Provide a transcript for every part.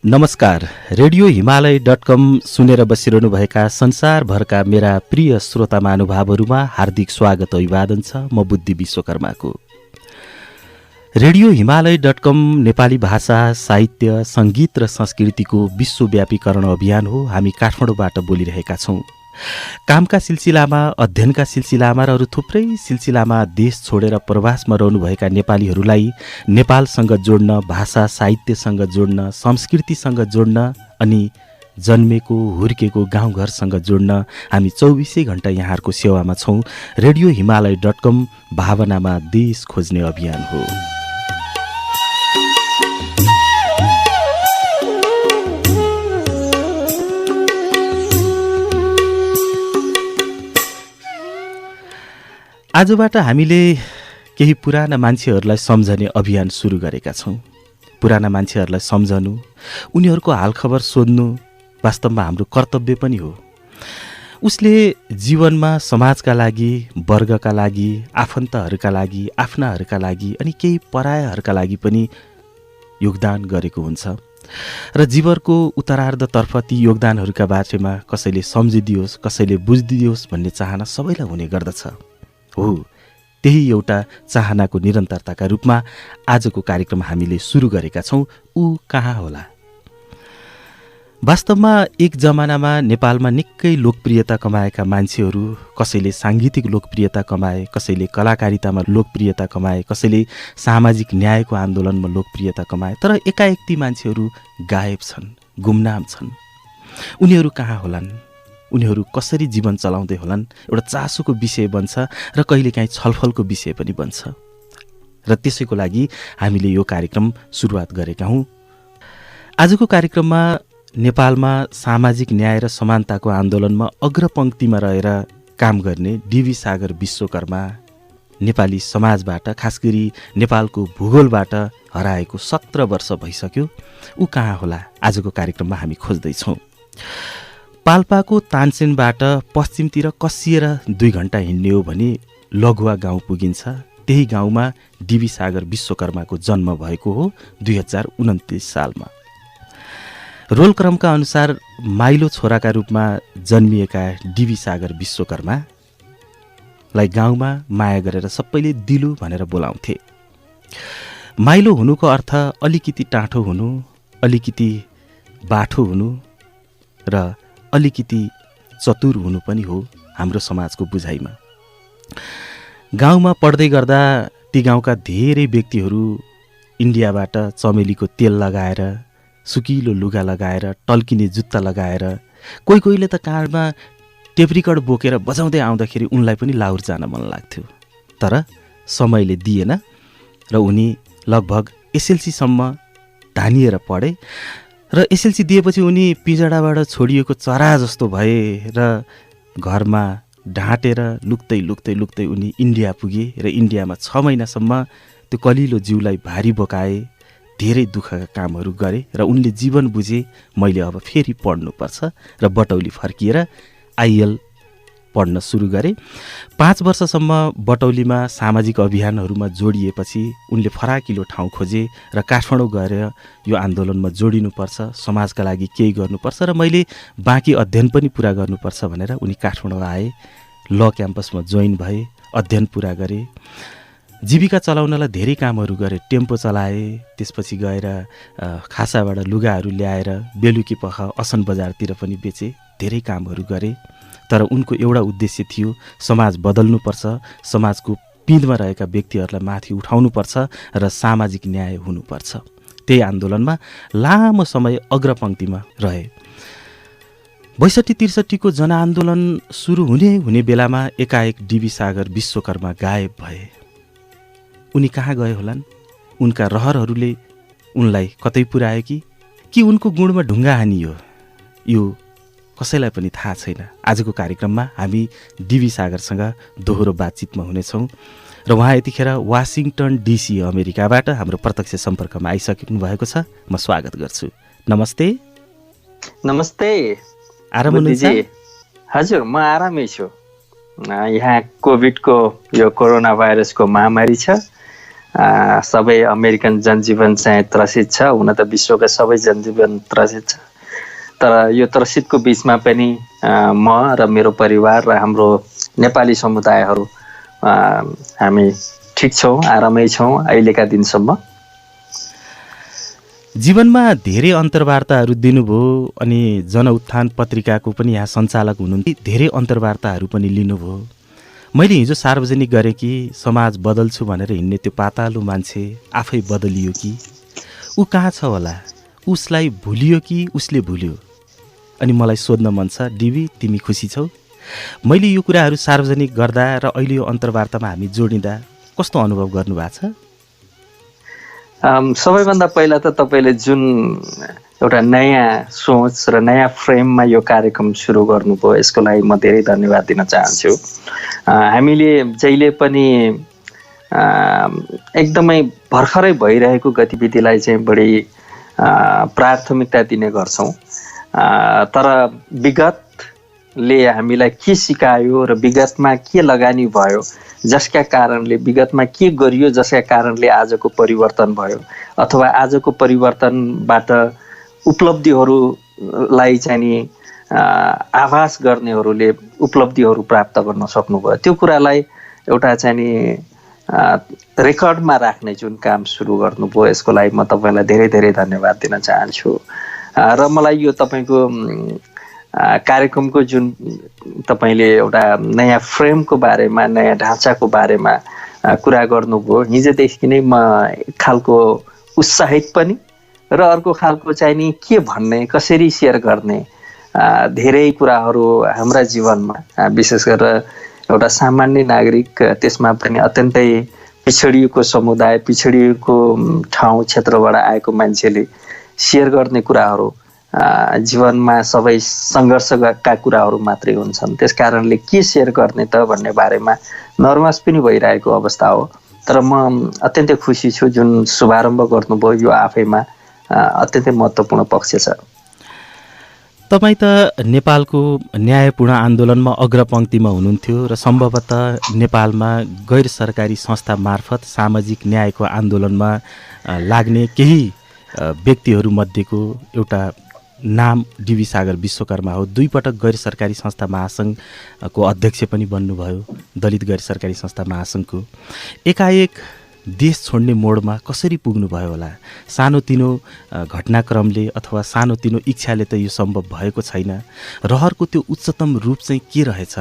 नमस्कार। रेडियो हिमालय.com सुनेर बसिरहनुभएका संसारभरका मेरा प्रिय श्रोता महानुभावहरूमा हार्दिक स्वागत अभिवादन छ। म बुद्धि विश्वकर्माको। रेडियो हिमालय.com नेपाली भाषा, साहित्य, संगीत र संस्कृतिको विश्वव्यापीकरण अभियान हो। हामी काठमाडौँबाट बोलिरहेका छौँ। कामका सिलसिलामा, अध्ययनका सिलसिलामा र अरू थुप्रै सिलसिलामा देश छोडेर प्रवासमा रहनुभएका नेपालीहरूलाई नेपालसँग जोड्न, भाषा साहित्यसँग जोड्न, संस्कृतिसँग जोड्न अनि जन्मेको हुर्केको गाउँघरसँग जोड्न हामी 24 घण्टा यहाँहरूको सेवामा छौँ। रेडियो हिमालय.com भावनामा देश खोज्ने अभियान हो। आजबाट हामीले केही पुराना मान्छेहरूलाई सम्झने अभियान सुरु गरेका छौँ। पुराना मान्छेहरूलाई सम्झनु, उनीहरूको हालखबर सोध्नु वास्तवमा हाम्रो कर्तव्य पनि हो। उसले जीवनमा समाजका लागि, वर्गका लागि, आफन्तहरूका लागि, आफ्नाहरूका लागि अनि केही परायाहरूका लागि पनि योगदान गरेको हुन्छ र जीवनको उत्तरार्धतर्फ ती योगदानहरूका बारेमा कसैले सम्झिदियोस्, कसैले बुझिदियोस् भन्ने चाहना सबैलाई हुने गर्दछ। हो, त्यही एउटा चाहनाको निरन्तरताका रूपमा आजको कार्यक्रम हामीले सुरु गरेका छौँ। ऊ कहाँ होला? वास्तवमा एक जमानामा नेपालमा निकै लोकप्रियता कमाएका मान्छेहरू, कसैले साङ्गीतिक लोकप्रियता कमाए, कसैले कलाकारितामा लोकप्रियता कमाए, कसैले सामाजिक न्यायको आन्दोलनमा लोकप्रियता कमाए। तर एकाएक ती मान्छेहरू गायब छन्, गुमनाम छन्। उनीहरू कहाँ होलान्? उनीहरू कसरी जीवन चलाउँदै होलान्? एउटा चासोको विषय बन्छ र कहिलेकाहीँ छलफलको विषय पनि बन्छ। र त्यसैको लागि हामीले यो कार्यक्रम सुरुवात गरेका हौँ। आजको कार्यक्रममा नेपालमा सामाजिक न्याय र समानताको आन्दोलनमा अग्रपङ्क्तिमा रहेर काम गर्ने डीबी सागर विश्वकर्मा नेपाली समाजबाट, खास गरी नेपालको भूगोलबाट हराएको 17 वर्ष भइसक्यो। ऊ कहाँ होला? आजको कार्यक्रममा हामी खोज्दैछौँ। पाल्पाको तानसेनबाट पश्चिमतिर कसिएर 2 घण्टा हिँड्ने हो भने लघुवा गाउँ पुगिन्छ। त्यही गाउँमा डीबी सागर विश्वकर्माको जन्म भएको हो 2029 सालमा। रोलक्रमका अनुसार माइलो छोराका रूपमा जन्मिएका डीबी सागर विश्वकर्मालाई गाउँमा माया गरेर सबैले दिलु भनेर बोलाउँथे। माइलो हुनुको अर्थ अलिकति टाँठो हुनु, अलिकति बाठो हुनु र अलिकति चतुर हुनु पनि हो हाम्रो समाजको बुझाइमा। गाउँमा पढ्दै गर्दा ती गाउँका धेरै व्यक्तिहरू इन्डियाबाट चमेलीको तेल लगाएर, सुकिलो लुगा लगाएर, टल्किने जुत्ता लगाएर, कोहीले त काँडमा टेप्रिकड बोकेर बजाउँदै आउँदाखेरि उनलाई पनि लाहुर जान मन लाग्थ्यो। तर समयले दिएन र उनी लगभग एसएलसीसम्म धानिएर पढे र एसएलसी दिएपछि उनी पिजडाबाट छोडिएको चरा जस्तो भए र घरमा ढाँटेर लुक्दै उनी इन्डिया पुगे र इन्डियामा 6 महिनासम्म त्यो कलिलो जिउलाई भारी बोकाए, धेरै दुःखका कामहरू गरे र उनले जीवन बुझे मैले अब फेरि पढ्नुपर्छ र बटौली फर्किएर आइएल पढ्न सुरु गरे। 5 वर्षसम्म बटौलीमा सामाजिक अभियानहरूमा जोडिएपछि उनले फराकिलो ठाउँ खोजे र काठमाडौँ गएर यो आन्दोलनमा जोडिनुपर्छ, समाजका लागि केही गर्नुपर्छ र मैले बाँकी अध्ययन पनि पुरा गर्नुपर्छ भनेर उनी काठमाडौँ आए। ल क्याम्पसमा जोइन भए, अध्ययन पुरा गरे, जीविका चलाउनलाई धेरै कामहरू गरे, टेम्पो चलाए, त्यसपछि गएर खासाबाट लुगाहरू ल्याएर बेलुकी पख असन बजारतिर पनि बेचे, धेरै कामहरू गरे। तर उनको एउटा उद्देश्य थियो, समाज बदल्नुपर्छ, समाजको पिँधमा रहेका व्यक्तिहरूलाई माथि उठाउनुपर्छ र सामाजिक न्याय हुनुपर्छ। त्यही आन्दोलनमा लामो समय अग्रपङ्क्तिमा रहे। 62-63 को जनआन्दोलन सुरु हुने बेलामा एकाएक डीबी सागर विश्वकर्मा गायब भए। उनी कहाँ गए होलान्? उनका रहरहरूले उनलाई कतै पुर्यायो कि उनको गुणमा ढुङ्गा हानियो? यो कसैलाई पनि थाहा छैन। आजको कार्यक्रममा हामी डीबी सागरसँग दोहोरो बातचितमा हुनेछौँ र उहाँ यतिखेर वासिङटन डिसी अमेरिकाबाट हाम्रो प्रत्यक्ष सम्पर्कमा आइसक्नु भएको छ। म स्वागत गर्छु। नमस्ते। नमस्ते। आराम हुनुहुन्छ? हजुर, म आरामै छु। यहाँ कोभिडको यो कोरोना भाइरसको महामारी छ। सबै अमेरिकन जनजीवन चाहिँ त्रसित छ। हुन त विश्वका सबै जनजीवन त्रसित छ, तर यो त्रसितको बिचमा पनि म र मेरो परिवार र हाम्रो नेपाली समुदायहरू हामी ठिक छौँ, आरामै छौँ अहिलेका दिनसम्म। जीवनमा धेरै अन्तर्वार्ताहरू दिनुभयो अनि जनउत्थान पत्रिकाको पनि यहाँ सञ्चालक हुनुहुन्थ्यो, धेरै अन्तर्वार्ताहरू पनि लिनुभयो। मैले हिजो सार्वजनिक गरेँ कि समाज बदल्छु भनेर हिँड्ने त्यो पातालो मान्छे आफै बदलियो कि ऊ कहाँ छ होला? उसलाई भुलियो कि उसले भुल्यो? अनि मलाई सोध्न मन छ, डिबी तिमी खुसी छौ? मैले यो कुराहरू सार्वजनिक गर्दा र अहिले यो अन्तर्वार्तामा हामी जोडिँदा कस्तो अनुभव गर्नुभएको छ? सबैभन्दा पहिला त तपाईँले जुन एउटा नयाँ सोच र नयाँ फ्रेममा यो कार्यक्रम सुरु गर्नुभयो, यसको लागि म धेरै धन्यवाद दिन चाहन्छु। हामीले जहिले पनि एकदमै भर्खरै भइरहेको गतिविधिलाई चाहिँ बढी प्राथमिकता दिने गर्छौँ। तर विगतले हामीलाई के सिकायो र विगतमा के लगानी भयो, जसका कारणले विगतमा के गरियो जसका कारणले आजको परिवर्तन भयो, अथवा आजको परिवर्तनबाट उपलब्धिहरूलाई चाहिँ नि आभास गर्नेहरूले उपलब्धिहरू प्राप्त गर्न सक्नुभयो। त्यो कुरालाई एउटा चाहिँ नि रेकर्डमा राख्ने जुन काम सुरु गर्नुभयो, यसको लागि म तपाईँलाई धेरै धेरै धन्यवाद दिन चाहन्छु। र मलाई यो तपाईँको कार्यक्रमको जुन तपाईँले एउटा नयाँ फ्रेमको बारेमा, नयाँ ढाँचाको बारेमा कुरा गर्नुभयो, हिजोदेखि नै म एक खालको उत्साहित पनि र अर्को खालको चाहिँ नि के भन्ने, कसरी सेयर गर्ने, धेरै कुराहरू हाम्रा जीवनमा, विशेष गरेर एउटा सामान्य नागरिक, त्यसमा पनि अत्यन्तै पिछडिएको समुदाय, पिछडिएको ठाउँ क्षेत्रबाट आएको मान्छेले सेयर गर्ने कुराहरू जीवनमा सबै सङ्घर्षका कुराहरू मात्रै हुन्छन्। त्यस कारणले के सेयर गर्ने त भन्ने बारेमा नर्भस पनि भइरहेको अवस्था हो। तर म अत्यन्तै खुसी छु, जुन शुभारम्भ गर्नुभयो यो आफैमा अत्यन्तै महत्त्वपूर्ण पक्ष छ। तपाईँ त नेपालको न्यायपूर्ण आन्दोलनमा अग्रपङ्क्तिमा हुनुहुन्थ्यो र सम्भवतः नेपालमा गैर सरकारी संस्था मार्फत सामाजिक न्यायको आन्दोलनमा लाग्ने केही व्यक्तिहरूमध्येको एउटा नाम डीबी सागर विश्वकर्मा हो। 2 पटक गैर सरकारी संस्था महासङ्घको अध्यक्ष पनि बन्नुभयो, दलित गैर सरकारी संस्था महासङ्घको। एकाएक देश छोड्ने मोडमा कसरी पुग्नुभयो होला? सानोतिनो घटनाक्रमले अथवा सानोतिनो इच्छाले त यो सम्भव भएको छैन। रहरको त्यो उच्चतम रूप चाहिँ के रहेछ?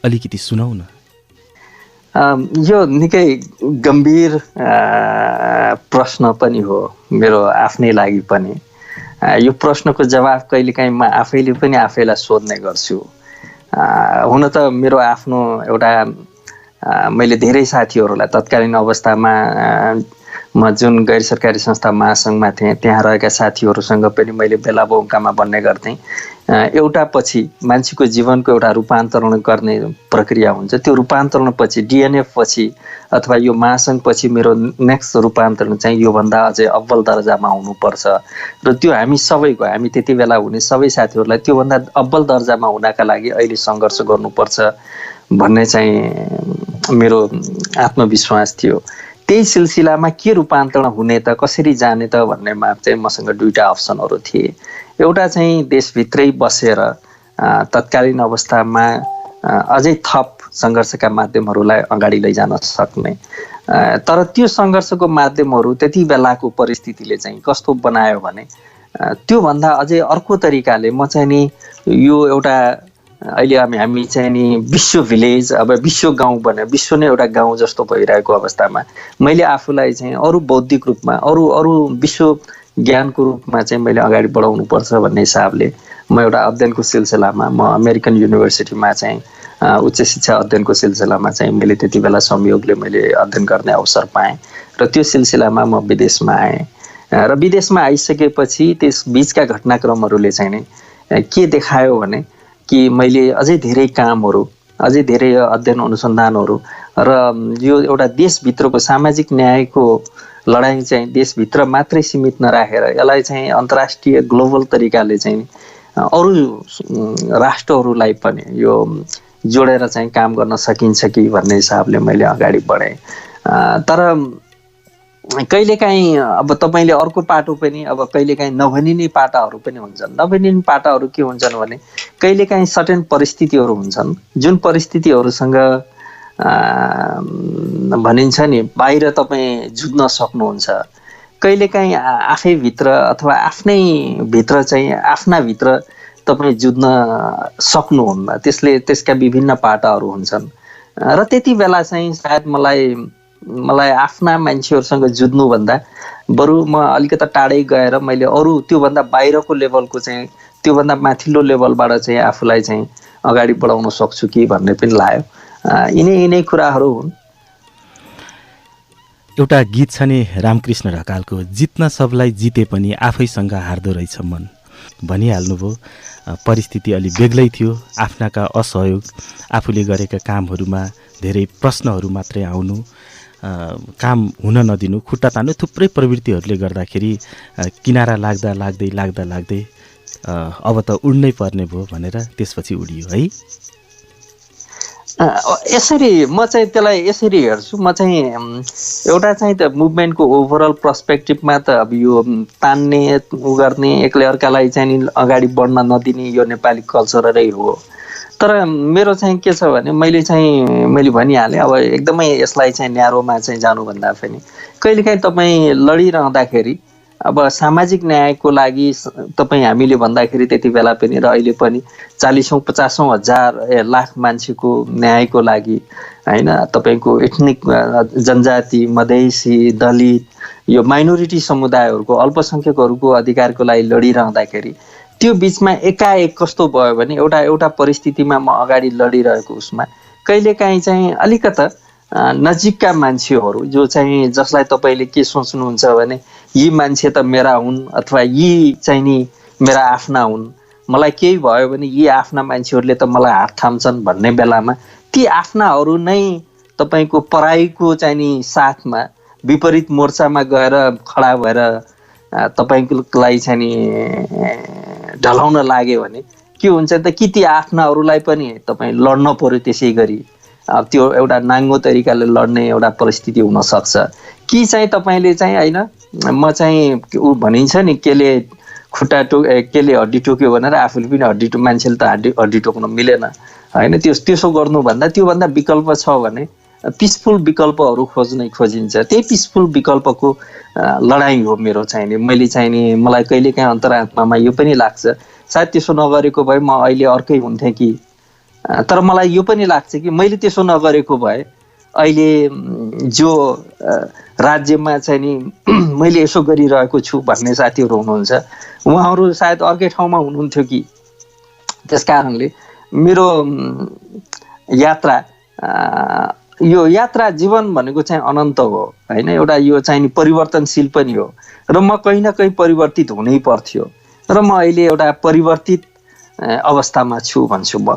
अलिकति सुनाउ न। यो निकै गम्भीर प्रश्न पनि हो मेरो आफ्नै लागि पनि। यो प्रश्नको जवाफ कहिलेकाहीँ म आफैले पनि आफैलाई सोध्ने गर्छु। हुन त मेरो आफ्नो एउटा मैले धेरै साथीहरूलाई तत्कालीन अवस्थामा म जुन गैर सरकारी संस्था महासङ्घमा थिएँ, त्यहाँ रहेका साथीहरूसँग पनि मैले बेला बौकामा भन्ने गर्थेँ, एउटा पछि मान्छेको जीवनको एउटा रूपान्तरण गर्ने प्रक्रिया हुन्छ। त्यो रूपान्तरण पछि, डिएनएफ पछि अथवा यो महासङ्घ पछि मेरो नेक्स्ट रूपान्तरण चाहिँ योभन्दा अझै अव्वल दर्जामा हुनुपर्छ। र त्यो हामी सबैको, हामी त्यति बेला हुने सबै साथीहरूलाई त्योभन्दा अव्वल दर्जामा हुनका लागि अहिले सङ्घर्ष गर्नुपर्छ भन्ने चाहिँ मेरो आत्मविश्वास थियो। त्यही सिलसिलामा के रूपान्तरण हुने त, कसरी जाने त भन्नेमा चाहिँ मसँग 2टा अप्सनहरू थिए। एउटा चाहिँ देशभित्रै बसेर तत्कालीन अवस्थामा अझै थप सङ्घर्षका माध्यमहरूलाई अगाडि लैजान सक्ने। तर त्यो सङ्घर्षको माध्यमहरू त्यति बेलाको परिस्थितिले चाहिँ कस्तो बनायो भने त्योभन्दा अझै अर्को तरिकाले म चाहिँ नि यो एउटा अहिले हामी चाहिँ नि विश्व भिलेज अब विश्व गाउँ भने विश्व नै एउटा गाउँ जस्तो भइरहेको अवस्थामा मैले आफूलाई चाहिँ अरू बौद्धिक रूपमा अरू विश्व ज्ञानको रूपमा चाहिँ मैले अगाडि बढाउनु पर्छ भन्ने हिसाबले म एउटा अध्ययनको सिलसिलामा म अमेरिकन युनिभर्सिटीमा चाहिँ उच्च शिक्षा अध्ययनको सिलसिलामा चाहिँ मैले त्यति बेला संयोगले मैले अध्ययन गर्ने अवसर पाएँ र त्यो सिलसिलामा म विदेशमा आएँ र विदेशमा आइसकेपछि त्यस बीचका घटनाक्रमहरूले चाहिँ नि के देखायो भने कि मैले अझै धेरै कामहरू अझै धेरै अध्ययन अनुसन्धानहरू र यो एउटा देशभित्रको सामाजिक न्यायको लडाइँ चाहिँ देशभित्र मात्रै सीमित नराखेर यसलाई चाहिँ अन्तर्राष्ट्रिय ग्लोबल तरिकाले चाहिँ अरू राष्ट्रहरूलाई पनि यो जोडेर चाहिँ काम गर्न सकिन्छ कि भन्ने हिसाबले मैले अगाडि बढेँ। तर कहिलेकाहीँ अब तपाईँले अर्को पाटो पनि अब कहिलेकाहीँ नभनिने पाटाहरू पनि हुन्छन्। नभनिने पाटाहरू के हुन्छन् भने कहिलेकाहीँ सर्टेन परिस्थितिहरू हुन्छन् जुन परिस्थितिहरूसँग भनिन्छ नि बाहिर तपाईँ जुझ्न सक्नुहुन्छ। कहिलेकाहीँ आफैभित्र अथवा आफ्नै भित्र चाहिँ आफ्नाभित्र तपाईँ जुझ्न सक्नुहुन्न। त्यसका विभिन्न पाटाहरू हुन्छन् र त्यति बेला चाहिँ सायद मलाई आफ्ना मान्छेहरूसँग जुझ्नुभन्दा बरु म अलिकता टाढै गएर मैले अरू त्योभन्दा बाहिरको लेभलको चाहिँ त्योभन्दा माथिल्लो लेभलबाट चाहिँ आफूलाई चाहिँ अगाडि बढाउन सक्छु कि भन्ने पनि लाग्यो। यिनै कुराहरू हुन्। एउटा गीत छ नि रामकृष्ण ढकालको, जित्न सबलाई जिते पनि आफैसँग हार्दो रहेछ मन भनिहाल्नुभयो। परिस्थिति अलि बेग्लै थियो, आफ्नाका असहयोग, आफूले गरेका कामहरूमा धेरै प्रश्नहरू मात्रै आउनु, काम हुन नदिनु, खुट्टा तान्नु, थुप्रै प्रवृत्तिहरूले गर्दाखेरि किनारा लाग्दै अब त उड्नै पर्ने भयो भनेर त्यसपछि उडियो है। यसरी म चाहिँ त्यसलाई यसरी हेर्छु। म चाहिँ एउटा चाहिँ त मुभमेन्टको ओभरअल पर्सपेक्टिभमा त अब यो तान्ने गर्ने एकले अर्कालाई चाहिँ नि अगाडि बढ्न नदिने यो नेपाली कल्चरै हो। तर मेरो चाहिँ के छ भने मैले भनिहालेँ अब एकदमै यसलाई चाहिँ न्यारोमा चाहिँ जानुभन्दा पनि कहिलेकाहीँ तपाईँ लडिरहँदाखेरि अब सामाजिक न्यायको लागि तपाईँ हामीले भन्दाखेरि त्यति बेला पनि र अहिले पनि 40,000-50,000 हजार लाख मान्छेको न्यायको लागि होइन तपाईँको एथनिक जनजाति मधेसी दलित यो माइनोरिटी समुदायहरूको अल्पसङ्ख्यकहरूको अधिकारको लागि लडिरहँदाखेरि त्यो बिचमा एकाएक कस्तो भयो भने एउटा परिस्थितिमा म अगाडि लडिरहेको उसमा कहिलेकाहीँ चाहिँ अलिकता नजिकका मान्छेहरू जो चाहिँ जसलाई तपाईँले के सोच्नुहुन्छ भने यी मान्छे त मेरा हुन् अथवा यी चाहिँ नि मेरा आफ्ना हुन्, मलाई केही भयो भने यी आफ्ना मान्छेहरूले त मलाई हात थाम्छन् भन्ने बेलामा ती आफ्नाहरू नै तपाईँको पराईको चाहिँ नि साथमा विपरीत मोर्चामा गएर खडा भएर तपाईँलाई चाहिँ नि ढलाउन लाग्यो भने के हुन्छ त कि ती आफ्नाहरूलाई पनि तपाईँ लड्न पर्यो। त्यसै गरी त्यो एउटा नाङ्गो तरिकाले लड्ने एउटा परिस्थिति हुनसक्छ कि चाहिँ तपाईँले चाहिँ होइन म चाहिँ ऊ भनिन्छ नि केले हड्डी टोक्यो भनेर आफूले पनि मान्छेले त हड्डी टोक्न मिलेन होइन। त्यसो गर्नुभन्दा त्योभन्दा विकल्प छ भने पिसफुल विकल्पहरू खोजिन्छ। त्यही पिसफुल विकल्पको लडाइँ हो मेरो चाहिँ नि। मैले चाहिँ नि मलाई कहिलेकाहीँ अन्तरात्मामा यो पनि लाग्छ सायद त्यसो नगरेको भए म अहिले अर्कै हुन्थेँ कि। तर मलाई यो पनि लाग्छ कि मैले त्यसो नगरेको भए अहिले जो राज्यमा चाहिँ नि मैले यसो गरिरहेको छु भन्ने साथीहरू हुनुहुन्छ उहाँहरू सायद अर्कै ठाउँमा हुनुहुन्थ्यो कि। त्यस कारणले मेरो यात्रा यो यात्रा जीवन भनेको चाहिँ अनन्त हो होइन। एउटा यो चाहिँ नि परिवर्तनशील पनि हो र म कहीँ न कहीँ परिवर्तित हुनै पर्थ्यो र म अहिले एउटा परिवर्तित अवस्थामा छु भन्छु म।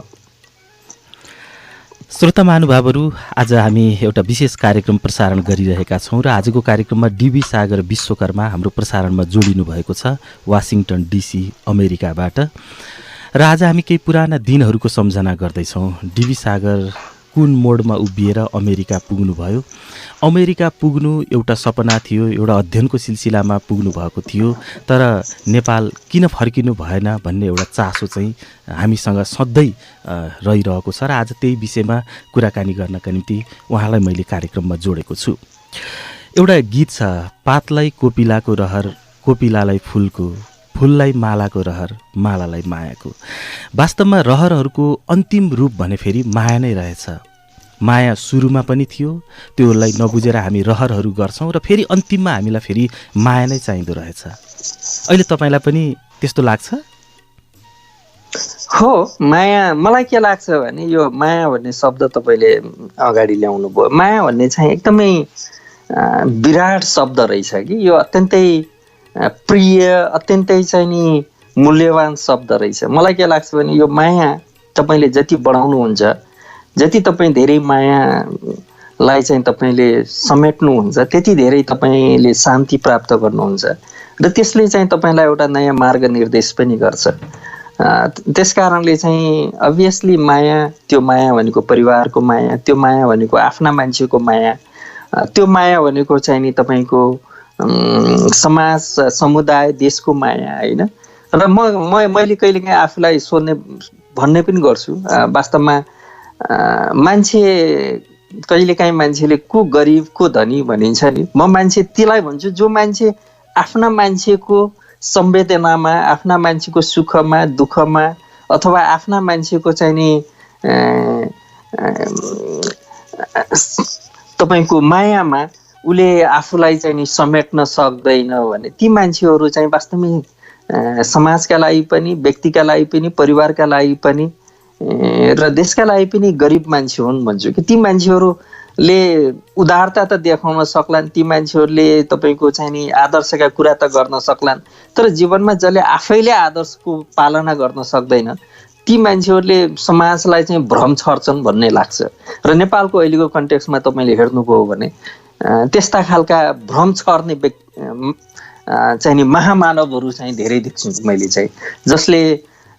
श्रोता महानुभावहरू, आज हामी एउटा विशेष कार्यक्रम प्रसारण गरिरहेका छौँ र आजको कार्यक्रममा डीबी सागर विश्वकर्मा हाम्रो प्रसारणमा जोडिनु भएको छ वासिङटन डीसी अमेरिकाबाट। र आज हामी केही पुराना दिनहरूको सम्झना गर्दैछौँ। डीबी सागर कुन मोडमा उभिएर अमेरिका पुग्नुभयो? अमेरिका पुग्नु एउटा सपना थियो, एउटा अध्ययनको सिलसिलामा पुग्नु भएको थियो, तर नेपाल किन फर्किनु भएन भन्ने एउटा चासो चाहिँ हामीसँग सधैँ रहिरहेको छ र आज त्यही विषयमा कुराकानी गर्नका निम्ति उहाँलाई मैले कार्यक्रममा जोडेको छु। एउटा गीत छ, पातलाई कोपिलाको रहर, कोपिलालाई फुलको, फुललाई मालाको रहर, मालालाई मायाको। वास्तवमा रहरहरूको अन्तिम रूप भने फेरि माया नै रहेछ। माया सुरुमा पनि थियो, त्योलाई नबुझेर हामी रहरहरू गर्छौँ र फेरि अन्तिममा हामीलाई फेरि माया नै चाहिँदो रहेछ। अहिले तपाईँलाई पनि त्यस्तो लाग्छ? हो, माया मलाई के लाग्छ भने यो माया भन्ने शब्द तपाईँले अगाडि ल्याउनु भयो। माया भन्ने चाहिँ एकदमै विराट शब्द रहेछ कि यो अत्यन्तै प्रिय, अत्यन्तै चाहिँ नि मूल्यवान शब्द रहेछ। मलाई के लाग्छ भने यो माया तपाईँले जति बढाउनुहुन्छ, जति तपाईँ धेरै मायालाई चाहिँ तपाईँले समेट्नुहुन्छ, त्यति धेरै तपाईँले शान्ति प्राप्त गर्नुहुन्छ र त्यसले चाहिँ तपाईँलाई एउटा नयाँ मार्ग निर्देश पनि गर्छ। त्यस कारणले चाहिँ अभियसली माया, त्यो माया भनेको परिवारको माया, त्यो माया भनेको आफ्ना मान्छेको माया, त्यो माया भनेको चाहिँ नि तपाईँको समाज, समुदाय, देशको माया होइन। र मैले कहिलेकाहीँ आफूलाई सोध्ने भन्ने पनि गर्छु, वास्तवमा मान्छे कहिलेकाहीँ मान्छेले को गरिब को धनी भनिन्छ नि, म मान्छे त्यसलाई भन्छु जो मान्छे आफ्ना मान्छेको संवेदनामा, आफ्ना मान्छेको सुखमा, दुःखमा अथवा आफ्ना मान्छेको चाहिँ नि तपाईँको मायामा उसले आफूलाई चाहिँ नि समेट्न सक्दैन भने ती मान्छेहरू चाहिँ वास्तवमै समाजका लागि पनि, व्यक्तिका लागि पनि, परिवारका लागि पनि र देशका लागि पनि गरिब मान्छे हुन् भन्छु कि ती मान्छेहरूले उदारता त देखाउन सक्लान्, ती मान्छेहरूले तपाईँको चाहिँ नि आदर्शका कुरा त गर्न सक्लान्, तर जीवनमा जसले आफैले आदर्शको पालना गर्न सक्दैन ती मान्छेहरूले समाजलाई चाहिँ भ्रम छर्छन् भन्ने लाग्छ। र नेपालको अहिलेको कन्टेक्स्टमा तपाईँले हेर्नुभयो भने त्यस्ता खालका भ्रम छर्ने चाहिँ नि महामानवहरू चाहिँ धेरै देख्छु मैले चाहिँ, जसले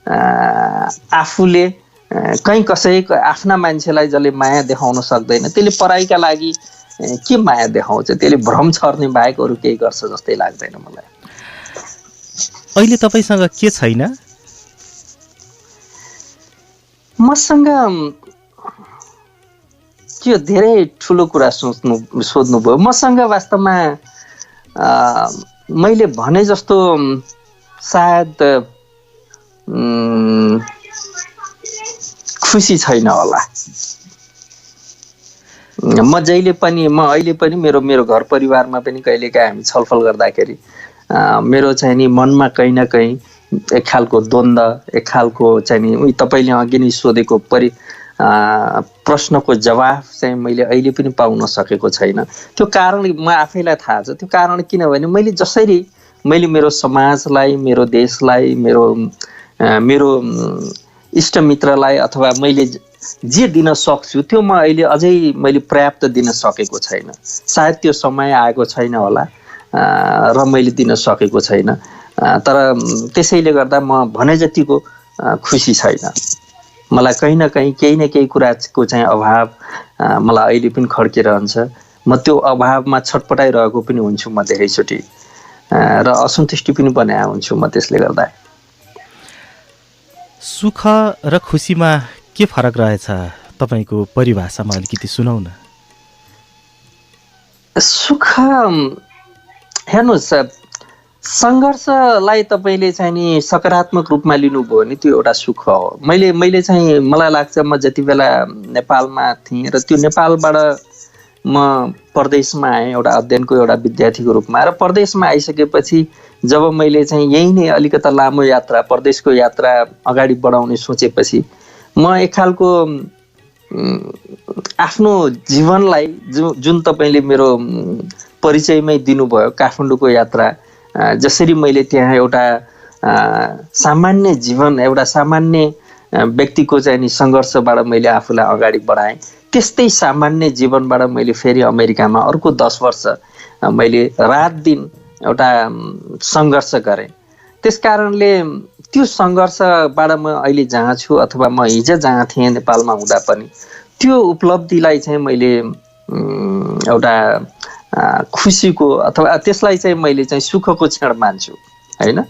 आफूले कहीँ कसैको आफ्ना मान्छेलाई जसले माया देखाउन सक्दैन त्यसले पराईका लागि के माया देखाउँछ, त्यसले भ्रम छर्ने बाहेक अरू केही गर्छ जस्तै लाग्दैन मलाई। अहिले तपाईँसँग के छैन? मसँग त्यो धेरै ठुलो कुरा सोध्नुभयो। मसँग वास्तवमा मैले भने जस्तो सायद खुसी छैन होला। म अहिले पनि मेरो घर परिवारमा पनि कहिलेकाहीँ हामी छलफल गर्दाखेरि मेरो चाहिँ नि मनमा कहीँ न कहीँ एक खालको द्वन्द्व, एक खालको चाहिँ नि तपाईँले अघि नै सोधेको प्रश्नको जवाफ चाहिँ मैले अहिले पनि पाउन सकेको छैन। त्यो कारण म आफैलाई थाहा छ। त्यो कारण किनभने मैले जसरी मैले मेरो समाजलाई, मेरो देशलाई, मेरो इष्टमित्रलाई अथवा मैले जे दिन सक्छु त्यो म अहिले अझै मैले पर्याप्त दिन सकेको छैन। सायद त्यो समय आएको छैन होला र मैले दिन सकेको छैन। तर त्यसैले गर्दा म भने जतिको खुसी छैन। मलाई कहीँ न कहीँ केही न केही कुराको चाहिँ अभाव मलाई अहिले पनि खड्किरहन्छ। म त्यो अभावमा छटपटाइरहेको पनि हुन्छु म धेरैचोटि र असन्तुष्टि पनि बनाए हुन्छु म। त्यसले गर्दा सुख र खुसीमा के फरक रहेछ तपाईँको परिभाषामा अलिकति सुनाउ न। सुख हेर्नुहोस्, सङ्घर्षलाई तपाईँले चाहिँ नि सकारात्मक रूपमा लिनुभयो भने त्यो एउटा सुख हो। मैले चाहिँ मलाई लाग्छ म जति बेला नेपालमा थिएँ र त्यो नेपालबाट म परदेशमा आएँ एउटा अध्ययनको एउटा विद्यार्थीको रूपमा, र परदेशमा आइसकेपछि जब मैले चाहिँ यही नै अलिकता लामो यात्रा, परदेशको यात्रा अगाडि बढाउने सोचेपछि म एक खालको आफ्नो जीवनलाई जुन तपाईँले मेरो परिचयमै दिनुभयो काठमाडौँको यात्रा, जसरी मैले त्यहाँ एउटा सामान्य जीवन, एउटा सामान्य व्यक्तिको चाहिँ नि सङ्घर्षबाट मैले आफूलाई अगाडि बढाएँ, त्यस्तै सामान्य जीवनबाट मैले फेरि अमेरिकामा अर्को 10 वर्ष मैले रात दिन एउटा सङ्घर्ष गरेँ। त्यस कारणले त्यो सङ्घर्षबाट म अहिले जहाँ छु अथवा म हिजो जहाँ थिएँ नेपालमा हुँदा पनि त्यो उपलब्धिलाई चाहिँ मैले एउटा खुसीको अथवा त्यसलाई चाहिँ मैले चाहिँ सुखको क्षण मान्छु हैन।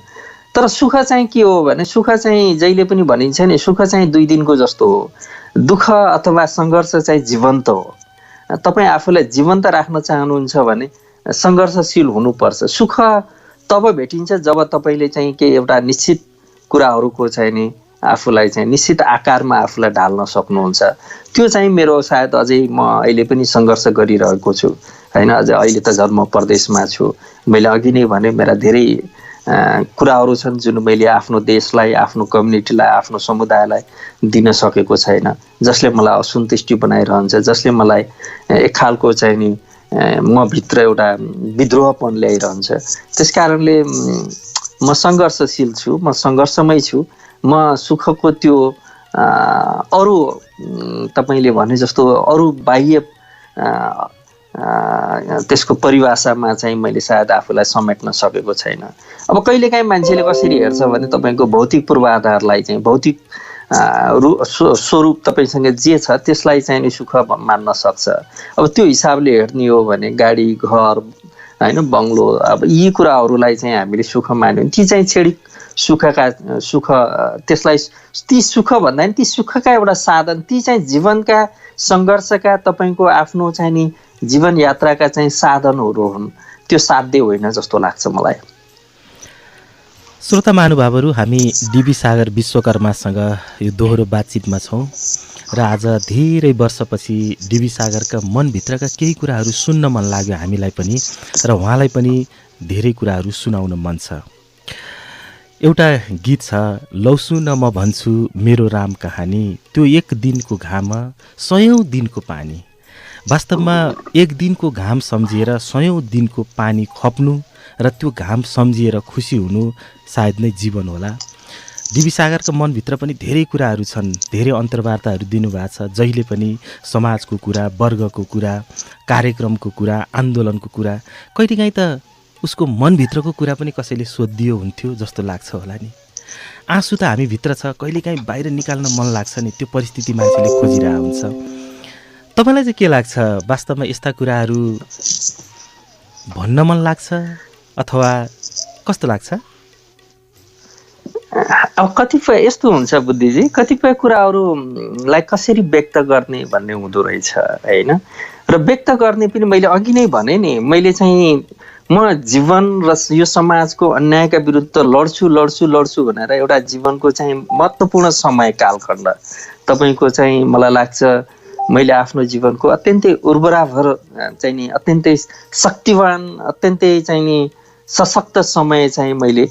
तर सुख चाहिँ के हो भने सुख चाहिँ जहिले पनि भनिन्छ नि सुख चाहिँ 2 दिनको जस्तो हो, दुःख अथवा सङ्घर्ष चाहिँ जीवन्त हो। तपाईँ आफूलाई जीवन्त राख्न चाहनुहुन्छ भने सङ्घर्षशील हुनुपर्छ। सुख तब भेटिन्छ जब तपाईँले चाहिँ के एउटा निश्चित कुराहरूको चाहिँ नि आफूलाई चाहिँ निश्चित आकारमा आफूलाई ढाल्न सक्नुहुन्छ। त्यो चाहिँ मेरो सायद अझै म अहिले पनि सङ्घर्ष गरिरहेको छु हैन। अझै अहिले त जन्म परदेशमा छु। मैले अघि नै भने मेरा धेरै कुराहरू छन् जुन मैले आफ्नो देशलाई, आफ्नो कम्युनिटीलाई, आफ्नो समुदायलाई दिन सकेको छैन, जसले मलाई असन्तुष्टि बनाइरहन्छ, जसले मलाई एक खालको चाहिँ नि म भित्र एउटा विद्रोहपन ल्याइरहन्छ। त्यस कारणले म सङ्घर्षशील छु, म सङ्घर्षमै छु। म सुखको त्यो अरू तपाईँले भने जस्तो अरू बाह्य त्यसको परिभाषामा चाहिँ मैले सायद आफूलाई समेट्न सकेको छैन। अब कहिलेकाहीँ मान्छेले कसरी हेर्छ भने तपाईँको भौतिक पूर्वाधारलाई चाहिँ भौतिक स्वरूप तपाईँसँग जे छ त्यसलाई चाहिँ नि सुख मान्न सक्छ। अब त्यो हिसाबले हेर्ने हो भने गाडी, घर हैन, बङ्गलो, अब यी कुराहरूलाई चाहिँ हामीले सुख मान्यौँ, ती चाहिँ क्षणिक सुख त्यसलाई ती सुख भन्दा नि ती सुखका एउटा साधन, ती चाहिँ जीवनका सङ्घर्षका तपाईँको आफ्नो चाहिँ नि जीवन यात्राका चाहिँ साधनहरू हुन्। त्यो साध्य होइन जस्तो लाग्छ मलाई। श्रोता महानुभावहरू, हामी डीबी सागर विश्वकर्मासँग यो दोहोरो बातचितमा छौँ र आज धेरै वर्षपछि डीबी सागरका मनभित्रका केही कुराहरू सुन्न मन लाग्यो हामीलाई पनि र उहाँलाई पनि धेरै कुराहरू सुनाउन मन छ। एउटा गीत छ, लौसु न म भन्छु मेरो राम कहानी, त्यो एक दिनको घाम 100औं दिनको पानी। वास्तवमा एक दिनको घाम सम्झिएर 100औं दिनको पानी खप्नु र त्यो घाम सम्झिएर खुसी हुनु सायद नै जीवन होला। डीबी सागरका मनभित्र पनि धेरै कुराहरू छन्, धेरै अन्तर्वार्ताहरू दिनुभएको छ। जहिले पनि समाजको कुरा, वर्गको कुरा, कार्यक्रमको कुरा, आन्दोलनको कुरा, कहिलेकाहीँ त उसको मनभित्रको कुरा पनि कसैले सोधिदियो हुन्थ्यो जस्तो लाग्छ होला नि। आँसु त हामीभित्र छ, कहिलेकाहीँ बाहिर निकाल्न मन लाग्छ नि, त्यो परिस्थिति मान्छेले खोजिरहेको हुन्छ। तपाईँलाई चाहिँ के लाग्छ, वास्तवमा यस्ता कुराहरू भन्न मन लाग्छ अथवा कस्तो लाग्छ? अब कतिपय यस्तो हुन्छ बुद्धिजी, कतिपय कुराहरूलाई कसरी व्यक्त गर्ने भन्ने हुँदो रहेछ हैन। र व्यक्त गर्ने पनि मैले अघि नै भने नि, मैले चाहिँ म जीवन र यो समाजको अन्यायका विरुद्ध लड्छु भनेर एउटा जीवनको चाहिँ महत्त्वपूर्ण समय कालखण्ड तपाईँको चाहिँ मलाई लाग्छ मैले आफ्नो जीवनको अत्यन्तै उर्वराभर चाहिँ नि अत्यन्तै शक्तिवान, अत्यन्तै चाहिँ नि सशक्त समय चाहिँ मैले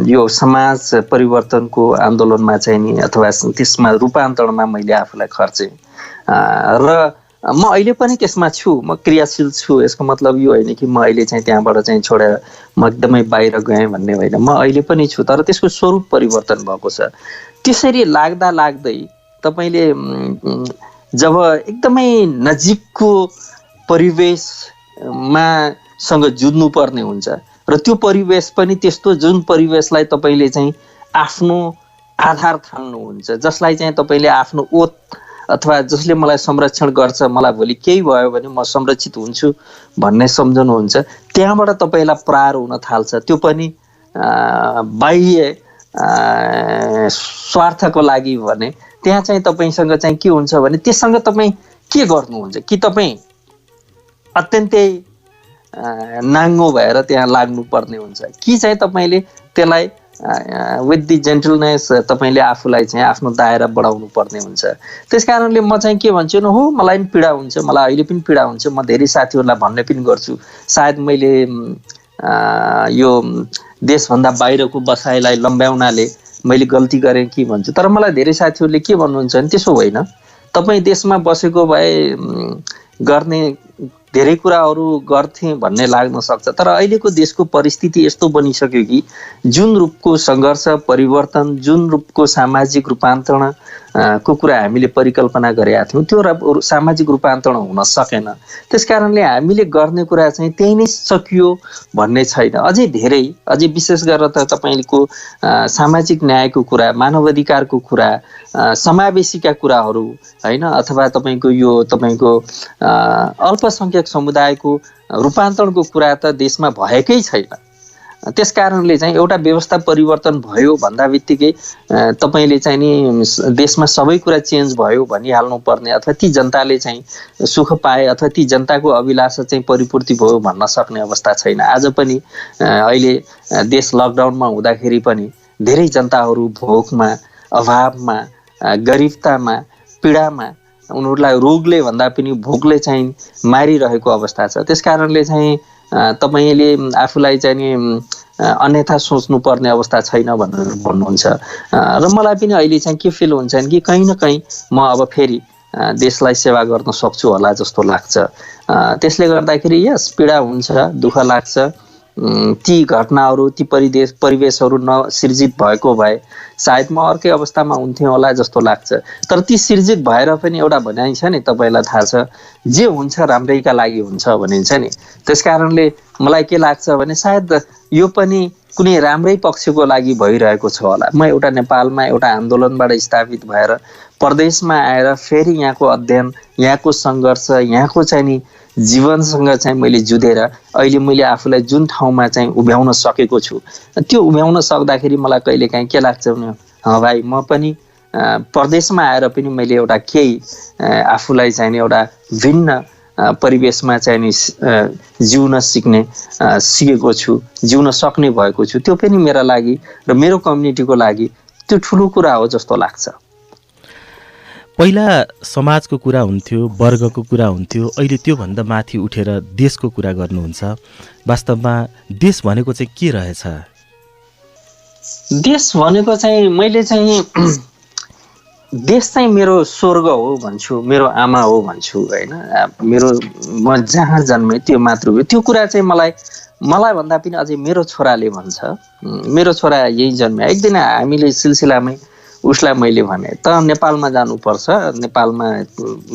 यो समाज परिवर्तनको आन्दोलनमा चाहिँ नि अथवा त्यसमा रूपान्तरणमा मैले आफूलाई खर्चेँ र म अहिले पनि त्यसमा छु, म क्रियाशील छु। यसको मतलब यो होइन कि म अहिले चाहिँ त्यहाँबाट चाहिँ छोडेर म एकदमै बाहिर गएँ भन्ने होइन, म अहिले पनि छु, तर त्यसको स्वरूप परिवर्तन भएको छ। त्यसरी लाग्दा लाग्दै तपाईँले जब एकदमै नजिकको परिवेशमा सँग जुझ्नु पर्ने हुन्छ र त्यो परिवेश पनि त्यस्तो जुन परिवेशलाई तपाईँले चाहिँ आफ्नो आधार ठान्नुहुन्छ, जसलाई चाहिँ तपाईँले आफ्नो ओत अथवा जसले मलाई संरक्षण गर्छ, मलाई भोलि केही भयो भने म संरक्षित हुन्छु भन्ने सम्झनुहुन्छ, त्यहाँबाट तपाईँलाई प्रहार हुन थाल्छ। त्यो पनि बाह्य स्वार्थको लागि भने त्यहाँ चाहिँ तपाईँसँग चाहिँ के हुन्छ भने त्यससँग तपाईँ के गर्नुहुन्छ, कि तपाईँ अत्यन्तै नाङ्गो भएर त्यहाँ लाग्नुपर्ने हुन्छ, कि चाहिँ तपाईँले त्यसलाई विथ द जेन्टलनेस तपाईँले आफूलाई चाहिँ आफ्नो दायरा बढाउनु पर्ने हुन्छ। त्यस कारणले म चाहिँ के भन्छु न, हो मलाई पनि पीडा हुन्छ, मलाई अहिले पनि पीडा हुन्छ, म धेरै साथीहरूलाई भन्ने पनि गर्छु, सायद मैले यो देशभन्दा बाहिरको बसाइलाई लम्ब्याउनाले मैले गल्ती गरेँ कि भन्छु। तर मलाई धेरै साथीहरूले के भन्नुहुन्छ भने त्यसो होइन, तपाईँ देशमा बसेको भए गर्ने धेरै कुराहरू गर्थे भन्ने लाग्न सक्छ, तर अहिलेको देशको परिस्थिति यस्तो बनिसक्यो कि जुन रूपको सङ्घर्ष परिवर्तन, जुन रूपको सामाजिक रूपान्तरण को कुरा हामीले परिकल्पना गरेका थियौँ त्यो सामाजिक रूपान्तरण हुन सकेन। त्यसकारणले हामीले गर्ने कुरा चाहिँ त्यही नै सकियो भन्ने छैन। अझै विशेष गरेर त तपाईँको सामाजिक न्यायको कुरा, मानवाधिकारको कुरा, समावेशीका कुराहरू होइन, अथवा तपाईँको अल्पसङ्ख्यक समुदायको रूपान्तरणको कुरा त देशमा भएकै छैन। त्यसकारणले चाहिँ एउटा व्यवस्था परिवर्तन भयो भन्दा बित्तिकै तपाईँले चाहिँ नि देशमा सबै कुरा चेन्ज भयो भनिहाल्नु पर्ने, अथवा ती जनताले चाहिँ सुख पाए अथवा ती जनताको अभिलाषा चाहिँ परिपूर्ति भयो भन्न सक्ने अवस्था छैन। आज पनि अहिले देश लकडाउनमा हुँदाखेरि पनि धेरै जनताहरू भोकमा, अभावमा, गरिबतामा, पीडामा, उनीहरूलाई रोगले भन्दा पनि भोकले चाहिँ मारिरहेको अवस्था छ। त्यसकारणले चाहिँ तपाईँले आफूलाई चाहिँ नि अन्यथा सोच्नुपर्ने अवस्था छैन भनेर भन्नुहुन्छ। र मलाई पनि अहिले चाहिँ के फिल हुन्छ कि कहीँ न कहीँ म अब फेरि देशलाई सेवा गर्न सक्छु होला जस्तो लाग्छ। त्यसले गर्दाखेरि यस पीडा हुन्छ, दुःख लाग्छ। ती घटनाहरू, ती परिवेशहरू नसिर्जित भएको भए सायद म अर्कै अवस्थामा हुन्थेँ होला जस्तो लाग्छ। तर ती सिर्जित भएर पनि एउटा भनाइ छ नि, तपाईँलाई थाहा छ, जे हुन्छ राम्रैका लागि हुन्छ भनिन्छ नि। त्यसकारणले मलाई के लाग्छ भने सायद यो पनि कुनै राम्रै पक्षको लागि भइरहेको छ होला। म एउटा नेपालमा एउटा आन्दोलनबाट स्थापित भएर परदेशमा आएर फेरि यहाँको अध्ययन, यहाँको सङ्घर्ष, यहाँको चाहिँ नि जीवनसँग चाहिँ मैले जुधेर अहिले मैले आफूलाई जुन ठाउँमा चाहिँ उभ्याउन सकेको छु, त्यो उभ्याउन सक्दाखेरि मलाई कहिलेकाहीँ के लाग्छ भने भाइ म पनि परदेशमा आएर पनि मैले एउटा केही आफूलाई चाहिँ एउटा भिन्न परिवेशमा चाहिँ नि जिउन सिकेको छु, जिउन सक्ने भएको छु। त्यो पनि मेरा लागि र मेरो कम्युनिटीको लागि त्यो ठुलो कुरा हो जस्तो लाग्छ। पहिला समाजको कुरा हुन्थ्यो, वर्गको कुरा हुन्थ्यो, अहिले त्योभन्दा माथि उठेर देशको कुरा गर्नुहुन्छ। वास्तवमा देश भनेको चाहिँ के रहेछ? देश भनेको चाहिँ मैले चाहिँ देश चाहिँ मेरो स्वर्ग हो भन्छु, मेरो आमा हो भन्छु होइन। म जहाँ जन्मेँ त्यो मातृभूमि, त्यो कुरा चाहिँ मलाई भन्दा पनि अझै मेरो छोराले भन्छ। मेरो छोरा यही जन्मे। एक दिन हामीले सिलसिलामै उसलाई मैले भने त नेपालमा जानुपर्छ, नेपालमा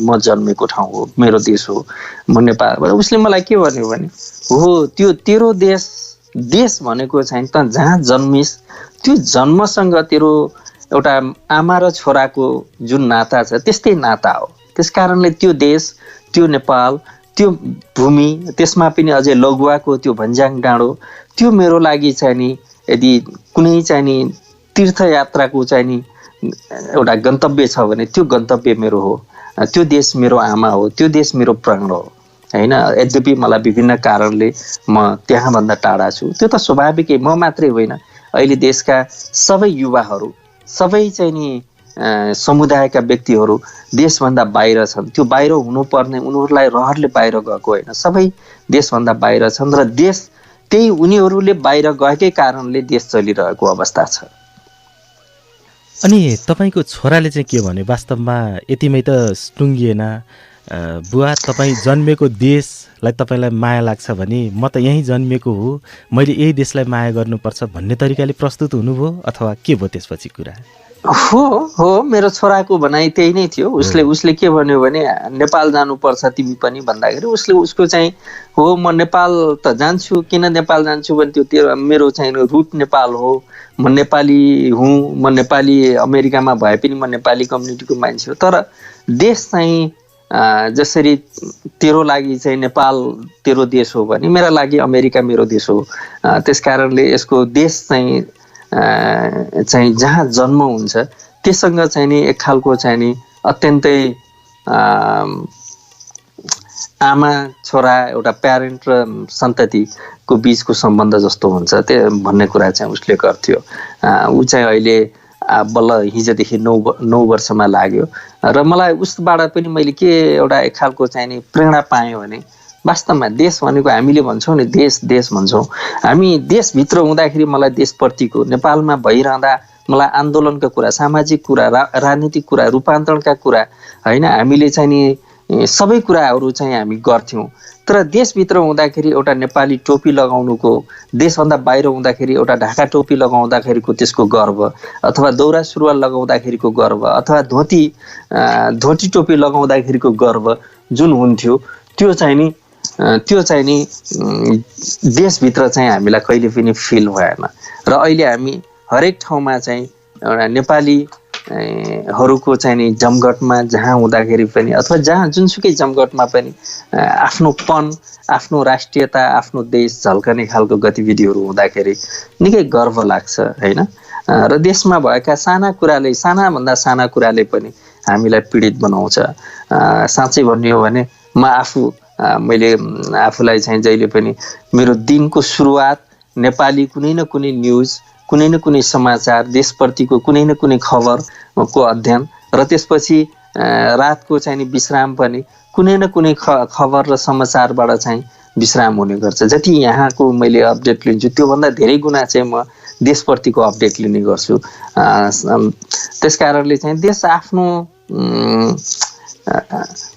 म जन्मेको ठाउँ हो, मेरो देश हो, म नेपाल। उसले मलाई के भन्यो भने हो त्यो तेरो देश भनेको चाहिँ त जहाँ जन्मिस त्यो जन्मसँग तेरो एउटा आमा र छोराको जुन नाता छ त्यस्तै नाता हो। त्यसकारणले त्यो देश, त्यो नेपाल, त्यो भूमि, त्यसमा पनि अझै लघुवाको त्यो भन्ज्याङ डाँडो, त्यो मेरो लागि चाहिँ नि यदि कुनै चाहिँ नि तीर्थयात्राको चाहिँ नि एउटा गन्तव्य छ भने त्यो गन्तव्य मेरो हो, त्यो देश मेरो आमा हो, त्यो देश मेरो प्राण हो होइन। यद्यपि मलाई विभिन्न कारणले म त्यहाँभन्दा टाढा छु, त्यो त स्वाभाविकै। म मात्रै होइन, अहिले देशका सबै युवाहरू, सबै चाहिँ नि समुदायका व्यक्तिहरू देशभन्दा बाहिर छन्। त्यो बाहिर हुनुपर्ने उनीहरूलाई रहरले बाहिर गएको होइन, सबै देशभन्दा बाहिर छन् र देश त्यही उनीहरूले बाहिर गएकै कारणले देश चलिरहेको अवस्था छ। अनि तपाईँको छोराले चाहिँ के भन्यो? वास्तवमा यतिमै त टुङ्गिएन बुवा, तपाईँ जन्मेको देशलाई तपाईँलाई माया लाग्छ भने म त यहीँ जन्मेको हो, मैले यही देशलाई माया गर्नुपर्छ भन्ने तरिकाले प्रस्तुत हुनुभयो अथवा के भयो त्यसपछि कुरा? हो, मेरो छोराको भनाइ त्यही नै थियो। उसले के भन्यो भने नेपाल जानुपर्छ तिमी पनि भन्दाखेरि उसको चाहिँ हो म नेपाल त जान्छु, किन नेपाल जान्छु भने त्यो मेरो चाहिँ रुट नेपाल हो, म नेपाली हुँ, म नेपाली अमेरिकामा भए पनि म नेपाली कम्युनिटीको मान्छे हो। तर देश चाहिँ जसरी तेरो लागि चाहिँ नेपाल तेरो देश हो भने मेरा लागि अमेरिका मेरो देश हो। त्यसकारणले यसको देश चाहिँ जहाँ जन्म हुन्छ त्यससँग चाहिँ नि एक खालको चाहिँ नि अत्यन्तै आमा छोरा एउटा प्यारेन्ट र सन्ततिको बीचको सम्बन्ध जस्तो हुन्छ त्यो भन्ने कुरा चाहिँ उसले गर्थ्यो। ऊ चाहिँ अहिले बल्ल हिजोदेखि 9 वर्षमा लाग्यो र मलाई उसबाट पनि मैले के एउटा एक खालको चाहिँ नि प्रेरणा पाएँ भने वास्तवमा देश भनेको हामीले भन्छौँ नि देश भन्छौँ, हामी देशभित्र हुँदाखेरि मलाई देशप्रतिको नेपालमा भइरहँदा मलाई आन्दोलनका कुरा, सामाजिक कुरा, राजनीतिक कुरा, रूपान्तरणका कुरा होइन, हामीले चाहिँ नि सबै कुराहरू चाहिँ हामी गर्थ्यौँ। तर देशभित्र हुँदाखेरि एउटा नेपाली टोपी लगाउनुको, देशभन्दा बाहिर हुँदाखेरि एउटा ढाका टोपी लगाउँदाखेरिको त्यसको गर्व, अथवा दौरा सुरुवाल लगाउँदाखेरिको गर्व, अथवा धोती टोपी लगाउँदाखेरिको गर्व जुन हुन्थ्यो त्यो चाहिँ नि देशभित्र चाहिँ हामीलाई कहिले पनि फिल भएन। र अहिले हामी हरेक ठाउँमा चाहिँ एउटा नेपाली हरूको चाहिँ नि जमघटमा जहाँ हुँदाखेरि पनि, अथवा जहाँ जुनसुकै जमघटमा पनि आफ्नोपन, आफ्नो राष्ट्रियता, आफ्नो देश झल्कने खालको गतिविधिहरू हुँदाखेरि निकै गर्व लाग्छ होइन। र देशमा भएका सानाभन्दा साना कुराले पनि हामीलाई पीडित बनाउँछ। साँच्चै भन्ने हो भने मैले आफूलाई चाहिँ जहिले पनि मेरो दिनको सुरुवात नेपाली कुनै न कुनै न्युज, कुनै न कुनै समाचार, देशप्रतिको कुनै न कुनै खबरको अध्ययन, र त्यसपछि रातको चाहिँ नि विश्राम पनि कुनै न कुनै खबर र समाचारबाट चाहिँ विश्राम हुने गर्छ। जति यहाँको मैले अपडेट लिन्छु त्योभन्दा धेरै गुणा चाहिँ म देशप्रतिको अपडेट लिने गर्छु। त्यसकारणले चाहिँ देश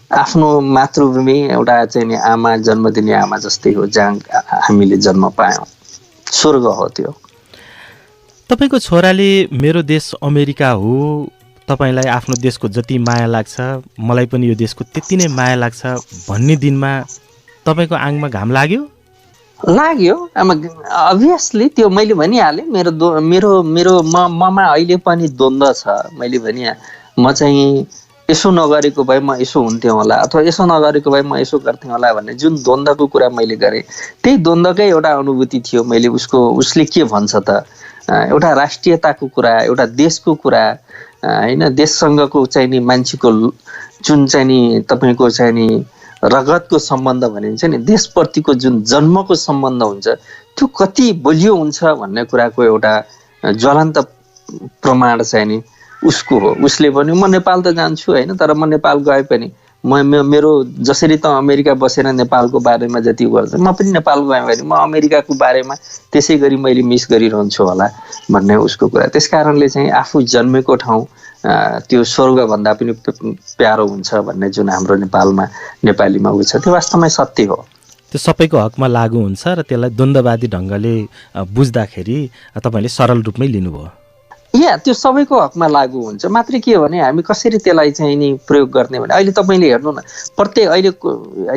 आफ्नो मातृभूमि एउटा चाहिँ नि आमा, जन्म दिने आमा जस्तै हो, जहाँ हामीले जन्म पायौँ। स्वर्ग हो त्यो। तपाईँको छोराले मेरो देश अमेरिका हो, तपाईँलाई आफ्नो देशको जति माया लाग्छ मलाई पनि यो देशको त्यति नै माया लाग्छ भन्ने दिनमा तपाईँको आङमा घाम लाग्यो? अभियसली त्यो मैले भनिहालेँ। ममा अहिले पनि द्वन्द्व छ। मैले भनिहालेँ म चाहिँ यसो नगरेको भए म यसो हुन्थेँ होला, अथवा यसो नगरेको भए म यसो गर्थेँ होला भन्ने जुन द्वन्द्वको कुरा मैले गरेँ, त्यही द्वन्द्वकै एउटा अनुभूति थियो। मैले उसले के भन्छ त, एउटा राष्ट्रियताको कुरा, एउटा देशको कुरा होइन, देशसँगको चाहिँ नि मान्छेको जुन चाहिँ नि तपाईँको चाहिँ नि रगतको सम्बन्ध भनिन्छ नि, देशप्रतिको जुन जन्मको सम्बन्ध हुन्छ त्यो कति बलियो हुन्छ भन्ने कुराको एउटा ज्वलन्त प्रमाण चाहिँ नि उसको हो। उसले भन्यो म नेपाल त जान्छु होइन, तर म नेपाल गए पनि मेरो जसरी त अमेरिका बसेर नेपालको बारेमा जति गर्छ, म पनि नेपाल गएँ भने म अमेरिकाको बारेमा त्यसै गरी मैले मिस गरिरहन्छु होला भन्ने उसको कुरा। त्यस कारणले चाहिँ आफू जन्मेको ठाउँ त्यो स्वर्गभन्दा पनि प्यारो हुन्छ भन्ने जुन हाम्रो नेपालीमा उ छ, त्यो वास्तवमै सत्य हो। त्यो सबैको हकमा लागू हुन्छ र त्यसलाई द्वन्द्ववादी ढङ्गले बुझ्दाखेरि तपाईँले सरल रूपमै लिनुभयो। त्यो सबैको हकमा लागू हुन्छ, मात्रै के हो भने हामी कसरी त्यसलाई चाहिँ नि प्रयोग गर्ने भने अहिले तपाईँले हेर्नु न, अहिले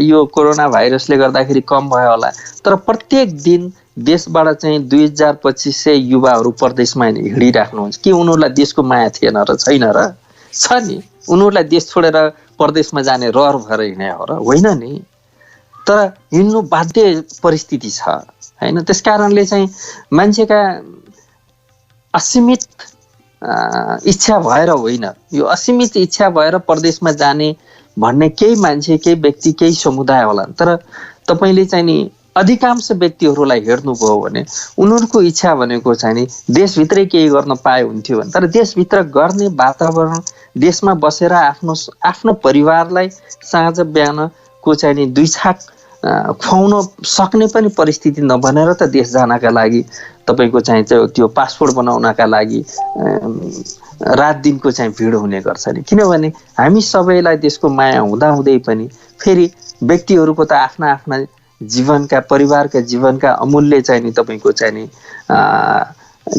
यो कोरोना भाइरसले गर्दाखेरि कम भयो होला, तर प्रत्येक दिन देशबाट चाहिँ 2500 युवाहरू परदेशमा हिँडिराख्नुहुन्छ। के उनीहरूलाई देशको माया थिएन र? छैन र? छ नि। उनीहरूलाई देश छोडेर परदेशमा जाने रहर भएर हिँडे हो र? होइन नि। तर हिँड्नु बाध्य परिस्थिति छ होइन। त्यस कारणले चाहिँ मान्छेका असीमित इच्छा भएर होइन, यो असीमित इच्छा भएर परदेशमा जाने भन्ने केही मान्छे, केही व्यक्ति, केही समुदाय होला। तर तपाईँले चाहिँ नि अधिकांश व्यक्तिहरूलाई हेर्नुभयो भने उनीहरूको इच्छा भनेको चाहिँ नि देशभित्रै केही गर्न पाए हुन्थ्यो भने, तर देशभित्र गर्ने वातावरण, देशमा बसेर आफ्नो परिवारलाई साँझ बिहानको चाहिँ नि 2 छाक खुवाउन सक्ने पनि परिस्थिति नबनेर त देश जानका लागि तपाईँको चाहिँ त्यो पासपोर्ट बनाउनका लागि रात दिनको चाहिँ भिड हुने गर्छ नि। किनभने हामी सबैलाई देशको माया हुँदाहुँदै पनि फेरि व्यक्तिहरूको त आफ्ना जीवनका, परिवारका जीवनका अमूल्य चाहिँ नि तपाईँको चाहिँ नि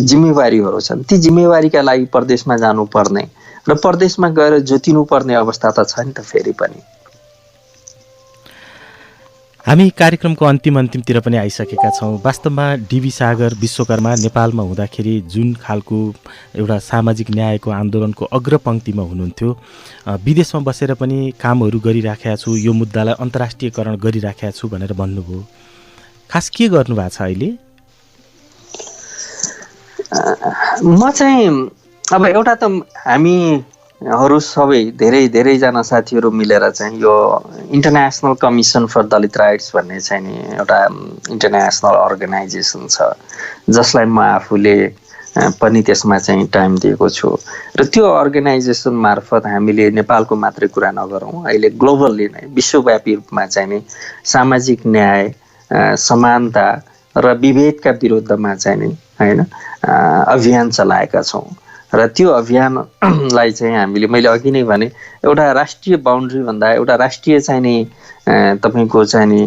जिम्मेवारीहरू छन्। ती जिम्मेवारीका लागि परदेशमा जानुपर्ने र परदेशमा गएर जोतिनु पर्ने अवस्था त छ नि त फेरि पनि। हामी कार्यक्रमको अन्तिमतिर पनि आइसकेका छौँ। वास्तवमा डिबी सागर विश्वकर्मा नेपालमा हुँदाखेरि जुन खालको एउटा सामाजिक न्यायको आन्दोलनको अग्रपङ्क्तिमा हुनुहुन्थ्यो, विदेशमा बसेर पनि कामहरू गरिराखेका छु, यो मुद्दालाई अन्तर्राष्ट्रियकरण गरिराखेका छु भनेर भन्नुभयो। खास के गर्नुभएको छ अहिले? म चाहिँ अब एउटा त हामीहरू सबै धेरैजना साथीहरू मिलेर चाहिँ यो international commission for Dalit rights भन्ने चाहिँ नि एउटा इन्टरनेसनल अर्गनाइजेसन छ, जसलाई म आफूले पनि त्यसमा चाहिँ टाइम दिएको छु। र त्यो अर्गनाइजेसन मार्फत हामीले नेपालको मात्रै कुरा नगरौँ, अहिले ग्लोबल्ली नै विश्वव्यापी रूपमा चाहिँ नि सामाजिक न्याय, समानता र विभेदका विरुद्धमा चाहिँ नि होइन अभियान चलाएका छौँ। र त्यो अभियानलाई चाहिँ हामीले मैले अघि नै भने एउटा राष्ट्रिय बाउन्ड्री भन्दा एउटा राष्ट्रिय चाहिँ नि तपाईँको चाहिँ नि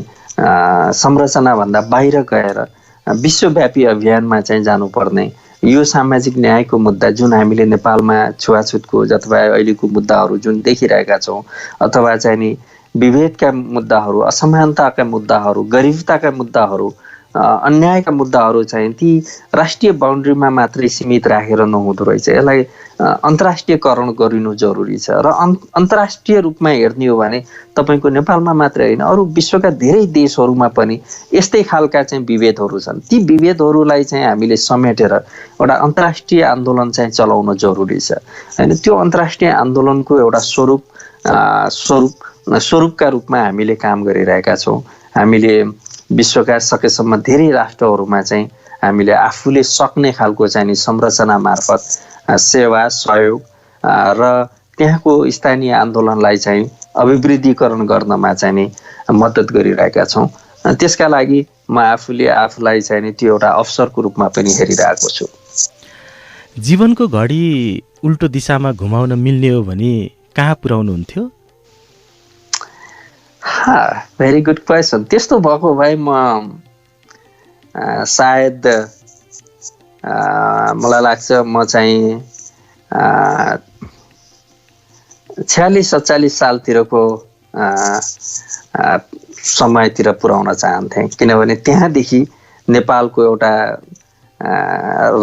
संरचनाभन्दा बाहिर गएर विश्वव्यापी अभियानमा चाहिँ जानुपर्ने यो सामाजिक न्यायको मुद्दा जुन हामीले नेपालमा छुवाछुतको अथवा अहिलेको मुद्दाहरू जुन देखिरहेका छौँ अथवा चाहिँ नि विभेदका मुद्दाहरू असमानताका मुद्दाहरू गरिबताका मुद्दाहरू अन्यायका मुद्दाहरू चाहिँ ती राष्ट्रिय बाउन्ड्रीमा मात्रै सीमित राखेर नहुँदो रहेछ यसलाई अन्तर्राष्ट्रियकरण गरिनु जरुरी छ र अन्तर्राष्ट्रिय रूपमा हेर्ने हो भने तपाईँको नेपालमा मात्रै होइन अरू विश्वका धेरै देशहरूमा पनि यस्तै खालका चाहिँ विभेदहरू छन् ती विभेदहरूलाई चाहिँ हामीले समेटेर एउटा अन्तर्राष्ट्रिय आन्दोलन चाहिँ चलाउन जरुरी छ हैन त्यो अन्तर्राष्ट्रिय आन्दोलनको एउटा स्वरूपका रूपमा हामीले काम गरिरहेका छौँ हामीले विश्वका सकेसम्म धेरै राष्ट्रहरूमा चाहिँ हामीले आफूले सक्ने खालको चाहिँ नि संरचना मार्फत सेवा सहयोग र त्यहाँको स्थानीय आन्दोलनलाई चाहिँ अभिवृद्धिकरण गर्नमा चाहिँ नि मद्दत गरिरहेका छौँ त्यसका लागि म आफूलाई चाहिँ नि त्यो एउटा अवसरको रूपमा पनि हेरिरहेको छु जीवनको घडी उल्टो दिशामा घुमाउन मिल्ने हो भने कहाँ पुर्याउनुहुन्थ्यो भेरी गुड क्वेसन त्यस्तो भएको भए म सायद मलाई लाग्छ म चाहिँ 46-47 सालतिरको समयतिर पुर्याउन चाहन्थेँ किनभने त्यहाँदेखि नेपालको एउटा